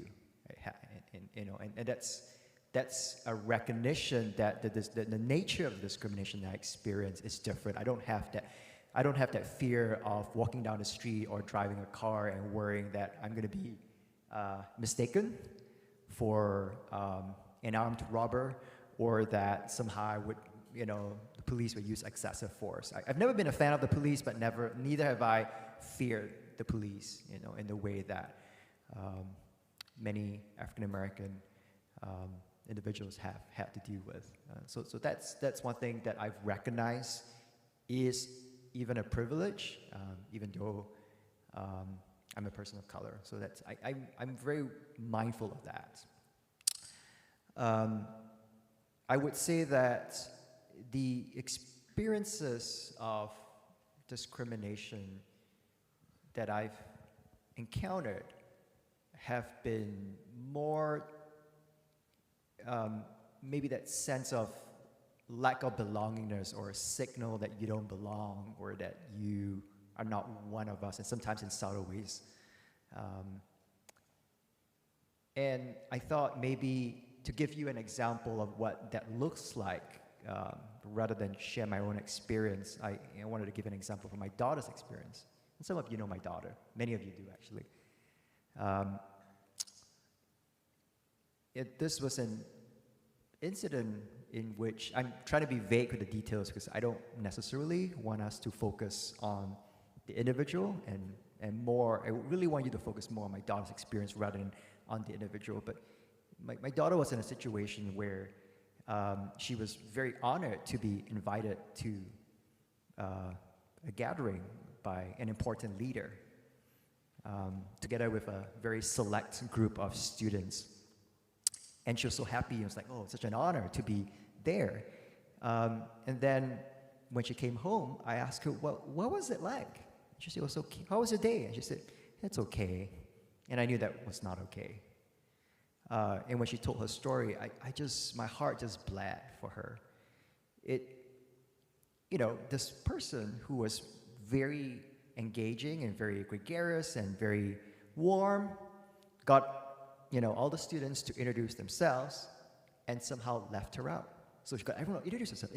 and that's a recognition that the nature of discrimination that I experience is different. I don't have that fear of walking down the street or driving a car and worrying that I'm going to be mistaken for an armed robber, or that somehow the police would use excessive force. I've never been a fan of the police, but neither have I feared the police, in the way that many African American individuals have had to deal with. So that's one thing that I've recognized is even a privilege, even though I'm a person of color. So I'm very mindful of that. I would say that the experiences of discrimination that I've encountered have been more maybe that sense of lack of belongingness, or a signal that you don't belong, or that you are not one of us, and sometimes in subtle ways. And I thought maybe to give you an example of what that looks like, rather than share my own experience, I wanted to give an example from my daughter's experience. And some of you know my daughter. Many of you do, actually. This was an incident in which I'm trying to be vague with the details because I don't necessarily want us to focus on the individual and more. I really want you to focus more on my daughter's experience rather than on the individual. But my daughter was in a situation where she was very honored to be invited to a gathering by an important leader, together with a very select group of students. And she was so happy. It was like, oh, it's such an honor to be there. And then when she came home, I asked her, well, what was it like? She said, it was okay. How was your day? And she said, it's okay. And I knew that was not okay. And when she told her story, my heart just bled for her. This person who was very engaging and very gregarious and very warm got all the students to introduce themselves and somehow left her out. So she got everyone to introduce herself.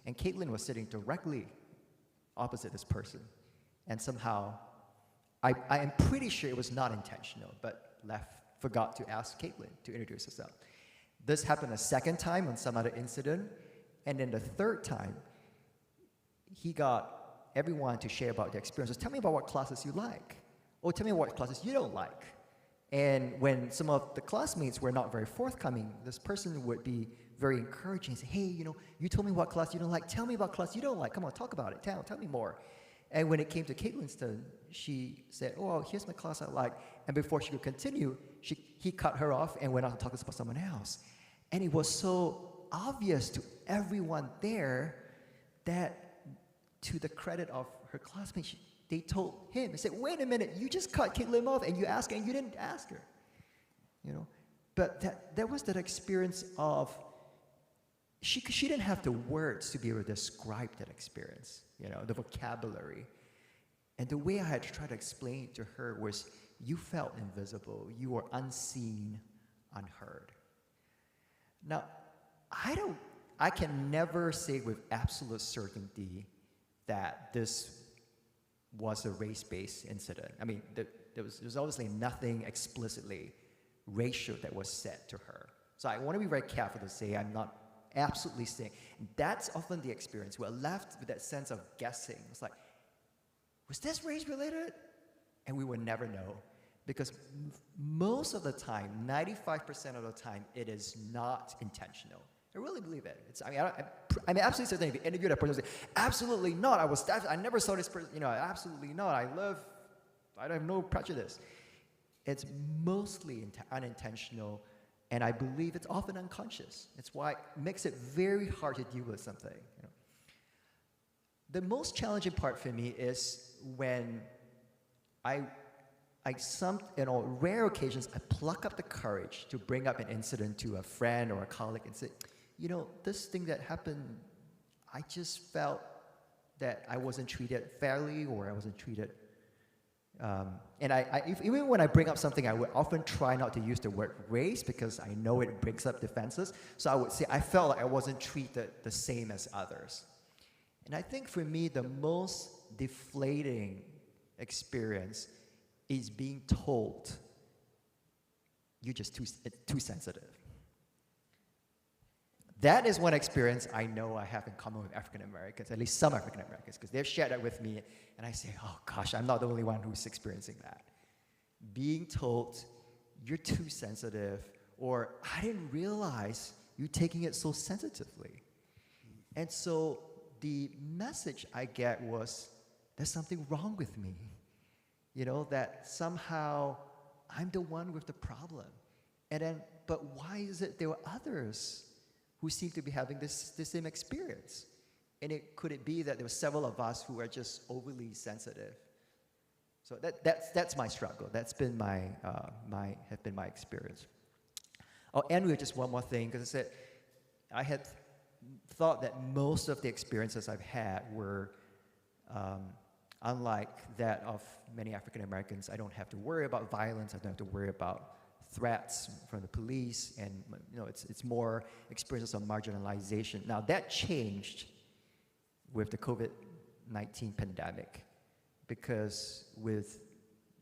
And Caitlin was sitting directly opposite this person. And somehow, I am pretty sure it was not intentional, but forgot to ask Caitlin to introduce herself. This happened a second time on some other incident. And then the third time, he got everyone to share about their experiences. Tell me about what classes you like. Or tell me what classes you don't like. And when some of the classmates were not very forthcoming, this person would be very encouraging, say, hey, you told me what class you don't like. Tell me about class you don't like. Come on, talk about it. Tell me more. And when it came to Caitlin's turn, she said, oh, well, here's my class I like. And before she could continue, he cut her off and went on to talk about someone else. And it was so obvious to everyone there that, to the credit of her classmates, they told him, they said, wait a minute, you just cut Caitlin off and you asked her and you didn't ask her. But there was that experience of, she didn't have the words to be able to describe that experience, the vocabulary. And the way I had to try to explain it to her was, you felt invisible, you were unseen, unheard. Now, I can never say with absolute certainty that this was a race-based incident. I mean, there was obviously nothing explicitly racial that was said to her. So I want to be very careful to say I'm not absolutely saying. That's often the experience. We're left with that sense of guessing. It's like, was this race-related? And we will never know. Because most of the time, 95% of the time, it is not intentional. I really believe it. I'm absolutely certain if you interview that person, say, absolutely not. I never saw this person. Absolutely not. I have no prejudice. It's mostly unintentional, and I believe it's often unconscious. It's why it makes it very hard to deal with something. The most challenging part for me is when rare occasions, I pluck up the courage to bring up an incident to a friend or a colleague and say, this thing that happened, I just felt that I wasn't treated fairly, or I wasn't treated. Even when I bring up something, I would often try not to use the word race because I know it brings up defenses. So I would say I felt like I wasn't treated the same as others. And I think for me, the most deflating experience is being told you're just too sensitive. That is one experience I know I have in common with African Americans, at least some African Americans, because they've shared that with me, and I say, oh gosh, I'm not the only one who's experiencing that. Being told you're too sensitive, or I didn't realize you taking it so sensitively. And so the message I get was, there's something wrong with me. You know, that somehow I'm the one with the problem. And then, but why is it there were others who seem to be having this same experience? And could it be that there were several of us who are just overly sensitive? So that's my struggle. That's been my experience. I'll end with just one more thing, because I said I had thought that most of the experiences I've had were unlike that of many African Americans. I don't have to worry about violence. I don't have to worry about threats from the police, and it's more experiences of marginalization. Now that changed with the COVID-19 pandemic, because with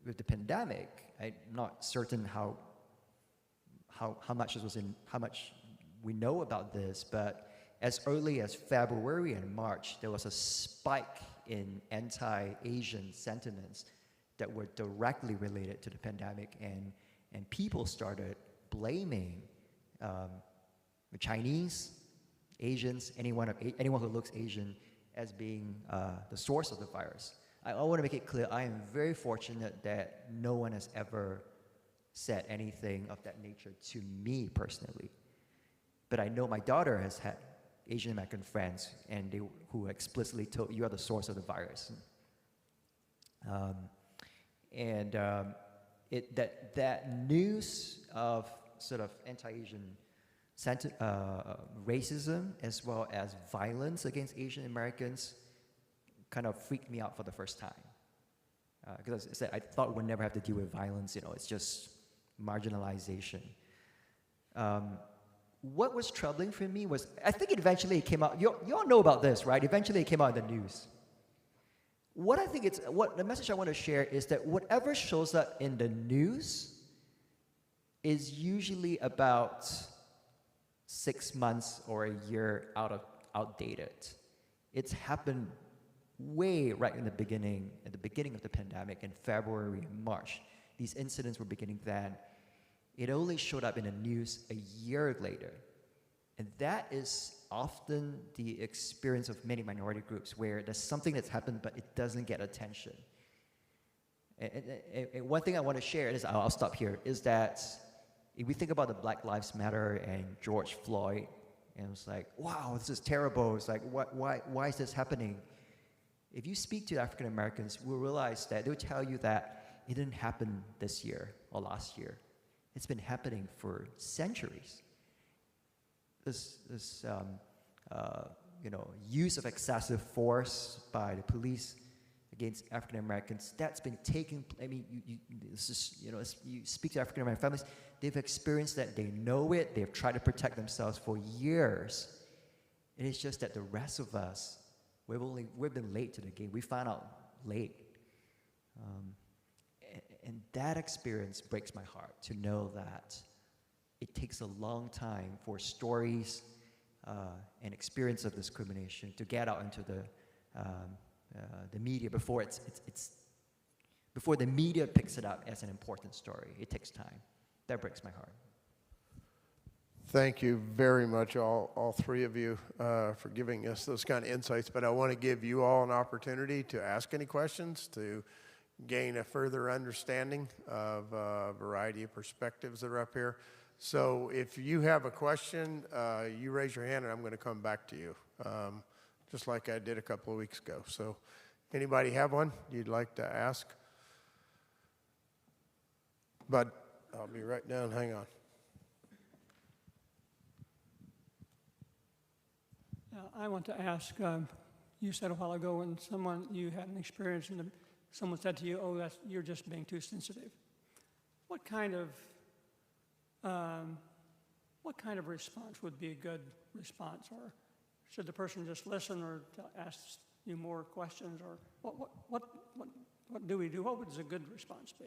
the pandemic, I'm not certain how much we know about this, but as early as February and March, there was a spike in anti-Asian sentiments that were directly related to the pandemic, and people started blaming the Chinese, Asians, anyone who looks Asian as being the source of the virus. I want to make it clear, I am very fortunate that no one has ever said anything of that nature to me personally. But I know my daughter has had Asian American friends who explicitly told, you are the source of the virus. That news of sort of anti-Asian racism as well as violence against Asian Americans kind of freaked me out for the first time. Because as I said, I thought we'd never have to deal with violence, it's just marginalization. What was troubling for me was, I think eventually it came out, you all know about this, right? Eventually it came out in the news. What the message I want to share is that whatever shows up in the news is usually about 6 months or a year outdated. It's happened way right at the beginning of the pandemic in February and March. These incidents were beginning then. It only showed up in the news a year later. And that is often the experience of many minority groups, where there's something that's happened, but it doesn't get attention. And one thing I want to share, is I'll stop here, is that if we think about the Black Lives Matter and George Floyd, and it's like, wow, this is terrible. It's like, why is this happening? If you speak to African Americans, we'll realize that they'll tell you that it didn't happen this year or last year. It's been happening for centuries. This use of excessive force by the police against African Americans, that's been taking. I mean, you speak to African American families, they've experienced that, they know it, they've tried to protect themselves for years. It is just that the rest of us, we've been late to the game. We found out late. And that experience breaks my heart, to know that it takes a long time for stories and experience of discrimination to get out into the media before before the media picks it up as an important story. It takes time. That breaks my heart. Thank you very much, all three of you, for giving us those kind of insights. But I want to give you all an opportunity to ask any questions, to gain a further understanding of a variety of perspectives that are up here. So if you have a question, you raise your hand and I'm going to come back to you, just like I did a couple of weeks ago. So anybody have one you'd like to ask? Bud, I'll be right down. Hang on. I want to ask, you said a while ago when you had an experience and someone said to you, oh, you're just being too sensitive. What kind of response would be a good response? Or should the person just listen, or ask you more questions? Or what do we do? What would a good response be?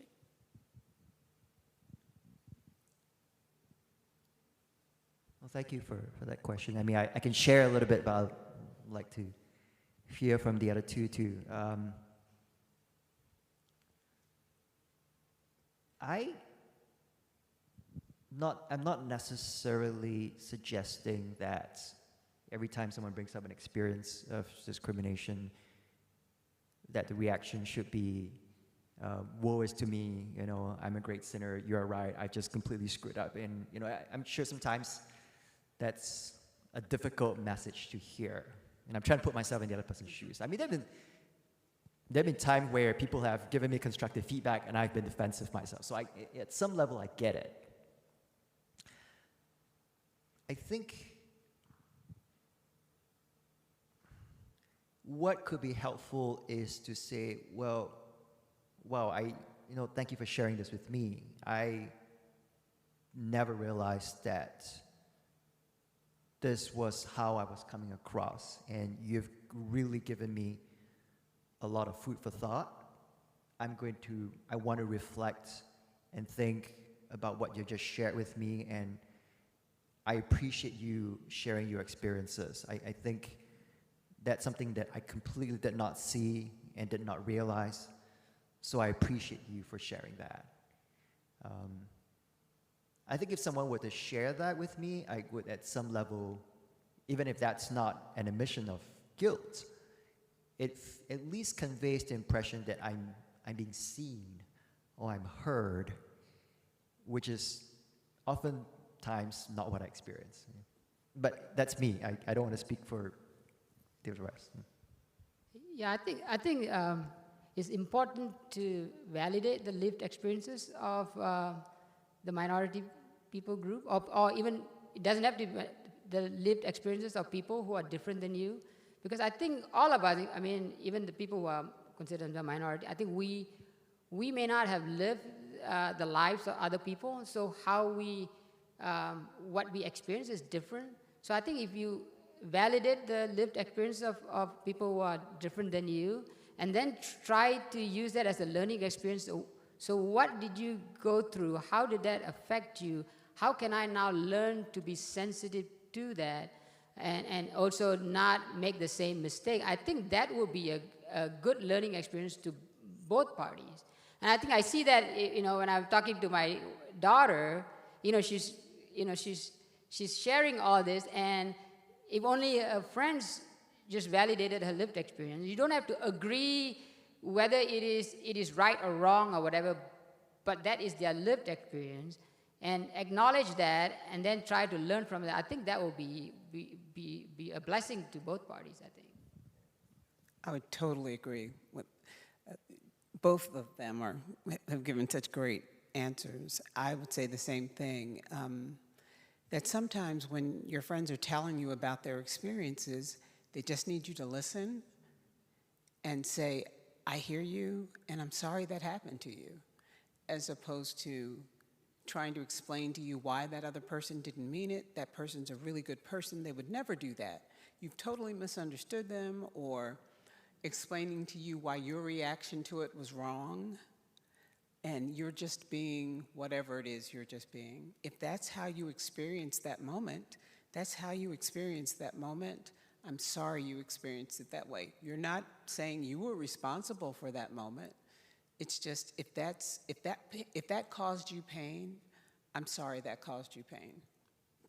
Well, thank you for that question. I mean, I can share a little bit, but I'd like to hear from the other two too. I'm not necessarily suggesting that every time someone brings up an experience of discrimination, that the reaction should be, woe is to me, you know, I'm a great sinner, you're right, I just completely screwed up. And, you know, I'm sure sometimes that's a difficult message to hear. And I'm trying to put myself in the other person's shoes. I mean, there have been times where people have given me constructive feedback and I've been defensive myself. So at some level, I get it. I think what could be helpful is to say, well, wow, thank you for sharing this with me. I never realized that this was how I was coming across, and you've really given me a lot of food for thought. I want to reflect and think about what you just shared with me, and I appreciate you sharing your experiences. I think that's something that I completely did not see and did not realize. So I appreciate you for sharing that. I think if someone were to share that with me, I would at some level, even if that's not an admission of guilt, it at least conveys the impression that I'm being seen or I'm heard, which is oftentimes not what I experience. But that's me. I don't want to speak for the rest. Yeah, I think it's important to validate the lived experiences of the minority people group, or even, it doesn't have to be the lived experiences of people who are different than you. Because I think all of us, I mean, even the people who are considered the minority, I think we may not have lived the lives of other people, so what we experience is different. So I think if you validate the lived experience of people who are different than you, and then try to use that as a learning experience. So what did you go through? How did that affect you? How can I now learn to be sensitive to that and also not make the same mistake? I think that will be a good learning experience to both parties. And I think I see that, when I'm talking to my daughter, she's sharing all this, and if only her friends just validated her lived experience. You don't have to agree whether it is right or wrong or whatever, but that is their lived experience, and acknowledge that, and then try to learn from that. I think that will be a blessing to both parties, I think. I would totally agree with both of them have given such great answers. I would say the same thing, that sometimes when your friends are telling you about their experiences, they just need you to listen and say, I hear you, and I'm sorry that happened to you, as opposed to trying to explain to you why that other person didn't mean it. That person's a really good person. They would never do that. You've totally misunderstood them, or explaining to you why your reaction to it was wrong, and you're just being whatever it is you're just being. If that's how you experience that moment, that's how you experience that moment. I'm sorry you experienced it that way. You're not saying you were responsible for that moment. It's just, if that caused you pain, I'm sorry that caused you pain.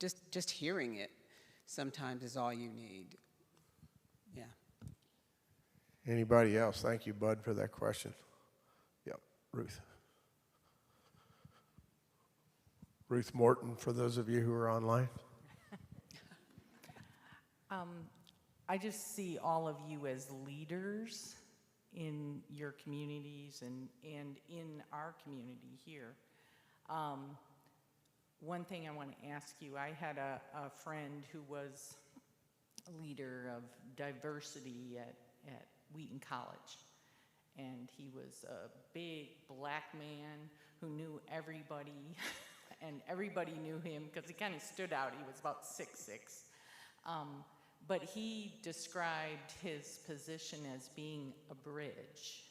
Just hearing it sometimes is all you need. Yeah. Anybody else? Thank you, Bud, for that question. Yep, Ruth. Ruth Morton, for those of you who are online. I just see all of you as leaders in your communities and in our community here. One thing I want to ask you, I had a friend who was a leader of diversity at Wheaton College. And he was a big black man who knew everybody, and everybody knew him because he kind of stood out. He was about 6'6". But he described his position as being a bridge.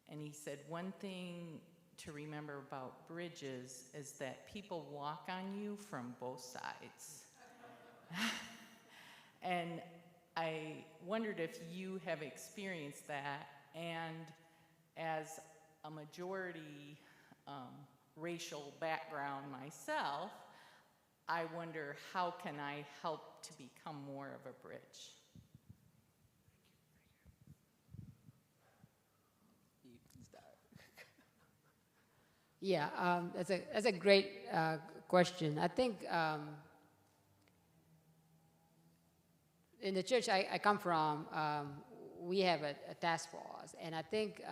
And he said one thing to remember about bridges is that people walk on you from both sides. And I wondered if you have experienced that, and as a majority racial background myself, I wonder how can I help to become more of a bridge? Yeah, that's a great question. I think in the church I come from, we have a task force, and I think,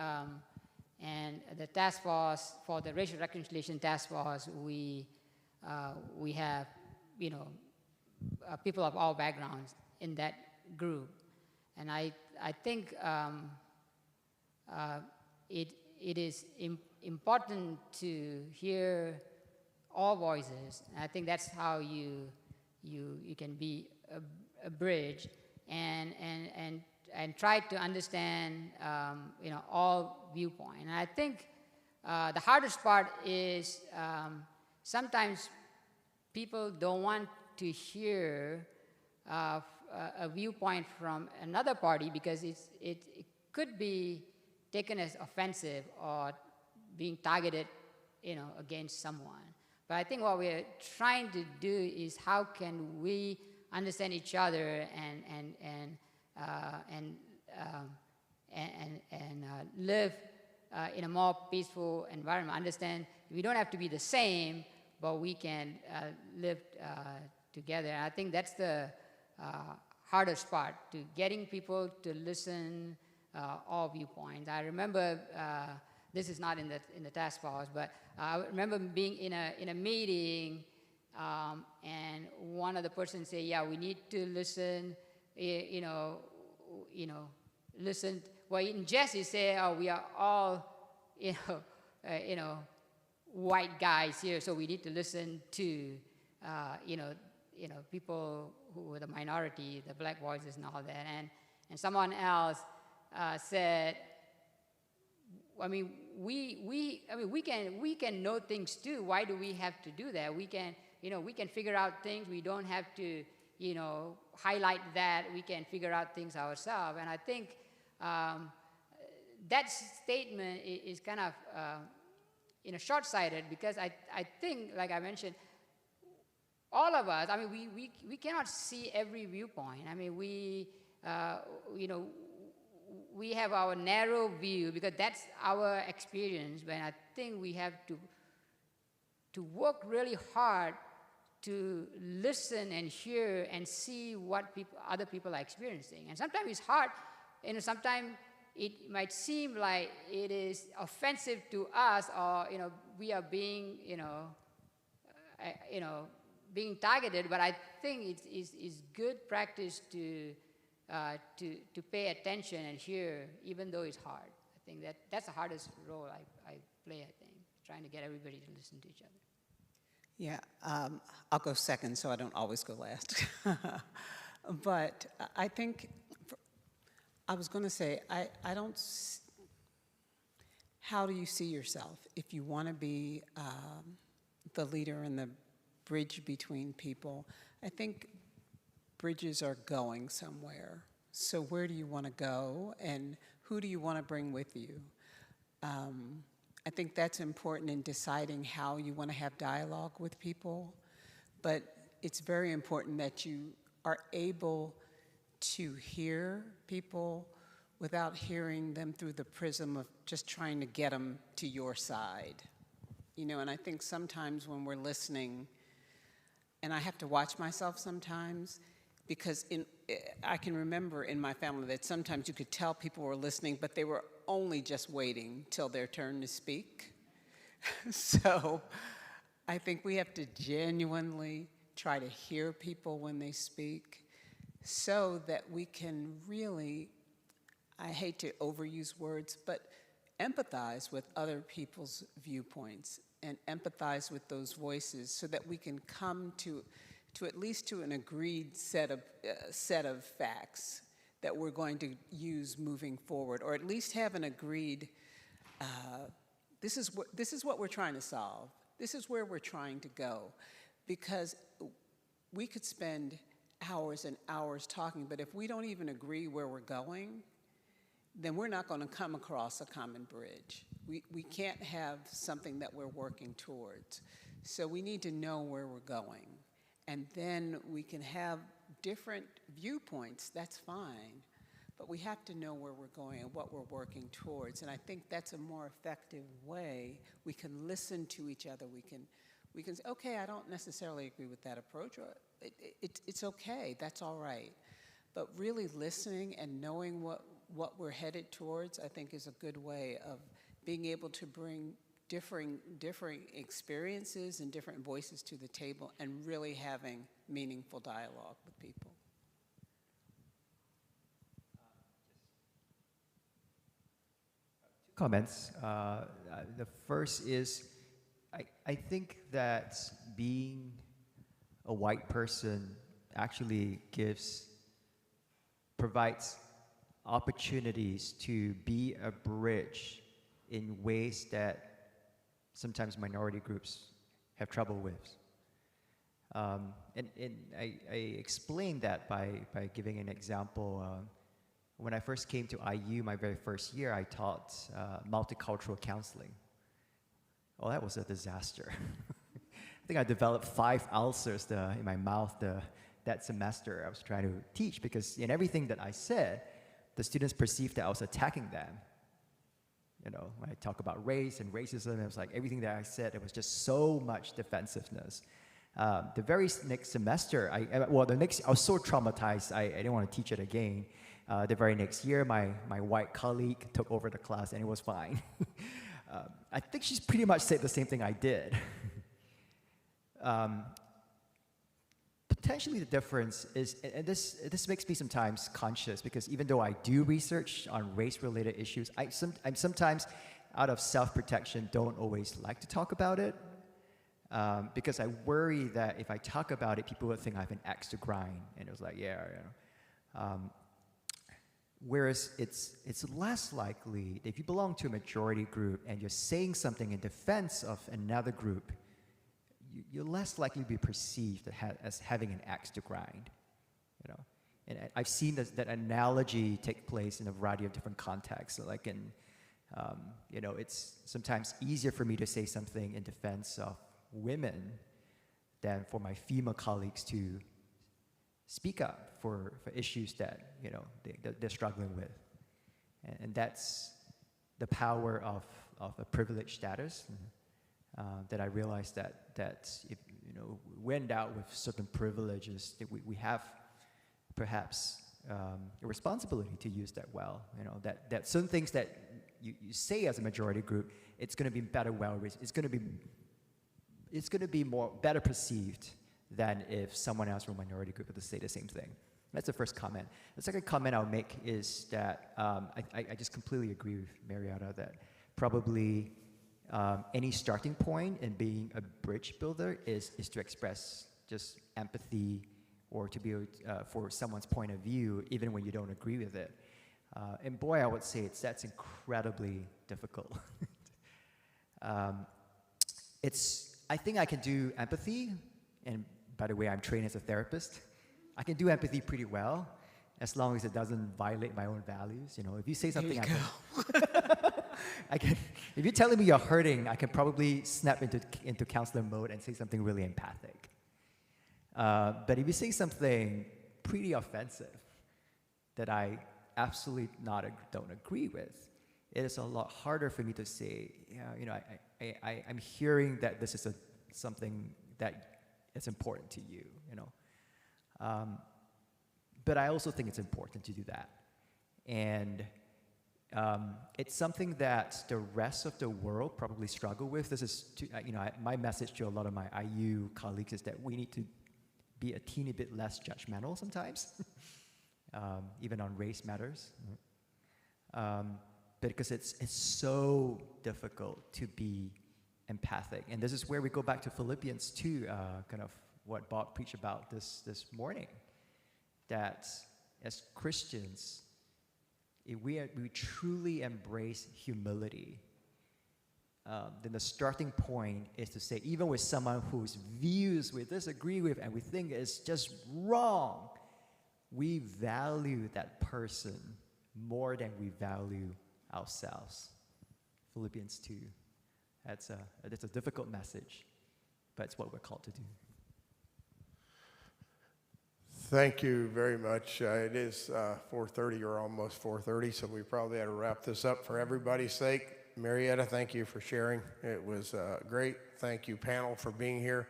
and the task force, for the racial reconciliation task force, we have, people of all backgrounds in that group, and I think it is important to hear all voices. And I think that's how you can be a bridge, and try to understand all viewpoints. And I think the hardest part is sometimes people don't want to hear a viewpoint from another party because it could be taken as offensive or being targeted, against someone. But I think what we're trying to do is how can we understand each other and live in a more peaceful environment. Understand we don't have to be the same, but we can live together. And I think that's the hardest part, to getting people to listen all viewpoints. I remember. This is not in the task force, but I remember being in a meeting, and one of the persons say, "Yeah, we need to listen." Listen. Well, in jest, he said, "Oh, we are all, white guys here, so we need to listen to, people who are the minority, the black voices, and all that." And someone else said, we can know things too. Why do we have to do that? We can figure out things. We don't have to, highlight that. We can figure out things ourselves. And I think that statement is kind of, short-sighted, because I think, like I mentioned, all of us. We cannot see every viewpoint. We have our narrow view because that's our experience, but I think we have to work really hard to listen and hear and see what other people are experiencing. And sometimes it's hard, sometimes it might seem like it is offensive to us, or we are being being targeted, but I think it's good practice to pay attention and hear, even though it's hard. I think that's the hardest role I play, I think, trying to get everybody to listen to each other. Yeah, I'll go second so I don't always go last. But I think, I was going to say, I don't, how do you see yourself? If you want to be the leader and the bridge between people, I think bridges are going somewhere. So where do you want to go, and who do you want to bring with you? I think that's important in deciding how you want to have dialogue with people, but it's very important that you are able to hear people without hearing them through the prism of just trying to get them to your side. And I think sometimes when we're listening, and I have to watch myself sometimes, because I can remember in my family that sometimes you could tell people were listening, but they were only just waiting till their turn to speak. So I think we have to genuinely try to hear people when they speak, so that we can really, I hate to overuse words, but empathize with other people's viewpoints and empathize with those voices, so that we can come to at least to an agreed set of facts that we're going to use moving forward, or at least have an agreed, this is what we're trying to solve. This is where we're trying to go. Because we could spend hours and hours talking, but if we don't even agree where we're going, then we're not going to come across a common bridge. We can't have something that we're working towards. So we need to know where we're going. And then we can have different viewpoints, that's fine. But we have to know where we're going and what we're working towards. And I think that's a more effective way. We can listen to each other. We can say, okay, I don't necessarily agree with that approach, or it's okay, that's all right. But really listening and knowing what we're headed towards, I think is a good way of being able to bring differing experiences and different voices to the table and really having meaningful dialogue with people. Comments. The first is, I think that being a white person actually provides opportunities to be a bridge in ways that sometimes minority groups have trouble with. And I explained that by giving an example. When I first came to IU, my very first year, I taught multicultural counseling. Oh, that was a disaster. I think I developed 5 ulcers in my mouth that semester I was trying to teach, because in everything that I said, the students perceived that I was attacking them. You know, when I talk about race and racism, it was like everything that I said, it was just so much defensiveness. The very next semester, I was so traumatized, I didn't want to teach it again. The very next year, my white colleague took over the class, and it was fine. I think she's pretty much said the same thing I did. Potentially the difference is, and this makes me sometimes conscious, because even though I do research on race-related issues, I'm sometimes, out of self-protection, don't always like to talk about it, because I worry that if I talk about it, people would think I have an axe to grind, and it was like, yeah, you know. Whereas it's less likely that if you belong to a majority group and you're saying something in defense of another group, you're less likely to be perceived as having an axe to grind, you know. And I've seen that analogy take place in a variety of different contexts. Like you know, it's sometimes easier for me to say something in defense of women than for my female colleagues to speak up for issues that, you know, they're struggling with. And that's the power of a privileged status. That I realized that if, you know, we end out with certain privileges, that we have perhaps a responsibility to use that well. You know, that certain things that you say as a majority group, it's going to be it's going to be better perceived than if someone else from a minority group were to say the same thing. That's the first comment. The second comment I'll make is that I just completely agree with Marietta that probably any starting point in being a bridge builder is to express just empathy, or to be for someone's point of view, even when you don't agree with it. And boy, I would say that's incredibly difficult. I think I can do empathy, and by the way, I'm trained as a therapist. I can do empathy pretty well, as long as it doesn't violate my own values. You know, if you say something, if you're telling me you're hurting, I can probably snap into counselor mode and say something really empathic. But if you say something pretty offensive that I absolutely don't agree with, it is a lot harder for me to say, yeah, you know, I'm hearing that this is something that is important to you, you know. But I also think it's important to do that. And it's something that the rest of the world probably struggle with. This is, my message to a lot of my IU colleagues is that we need to be a teeny bit less judgmental sometimes, even on race matters. Because it's so difficult to be empathic. And this is where we go back to Philippians 2, kind of what Bob preached about this morning, that as Christians, if we truly embrace humility, then the starting point is to say, even with someone whose views we disagree with and we think is just wrong, we value that person more than we value ourselves. Philippians 2. That's a difficult message, but it's what we're called to do. Thank you very much. It is 4:30 or almost 4:30, so we probably ought to wrap this up for everybody's sake. Marietta, thank you for sharing. It was great. Thank you, panel, for being here.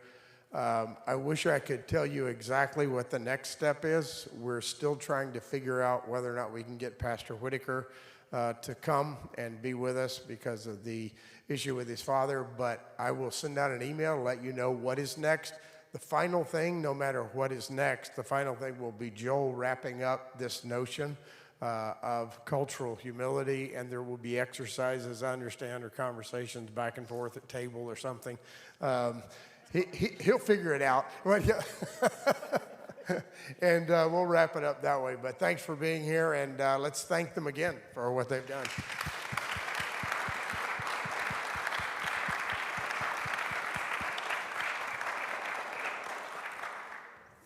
I wish I could tell you exactly what the next step is. We're still trying to figure out whether or not we can get Pastor Whitaker to come and be with us because of the issue with his father, but I will send out an email to let you know what is next. The final thing, no matter what is next, the final thing will be Joel wrapping up this notion of cultural humility, and there will be exercises, I understand, or conversations back and forth at table or something. He'll figure it out. And we'll wrap it up that way. But thanks for being here, and let's thank them again for what they've done.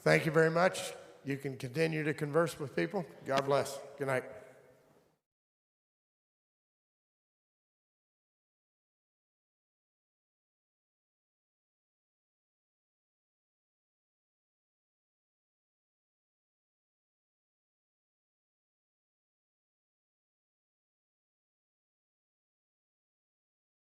Thank you very much. You can continue to converse with people. God bless. Good night.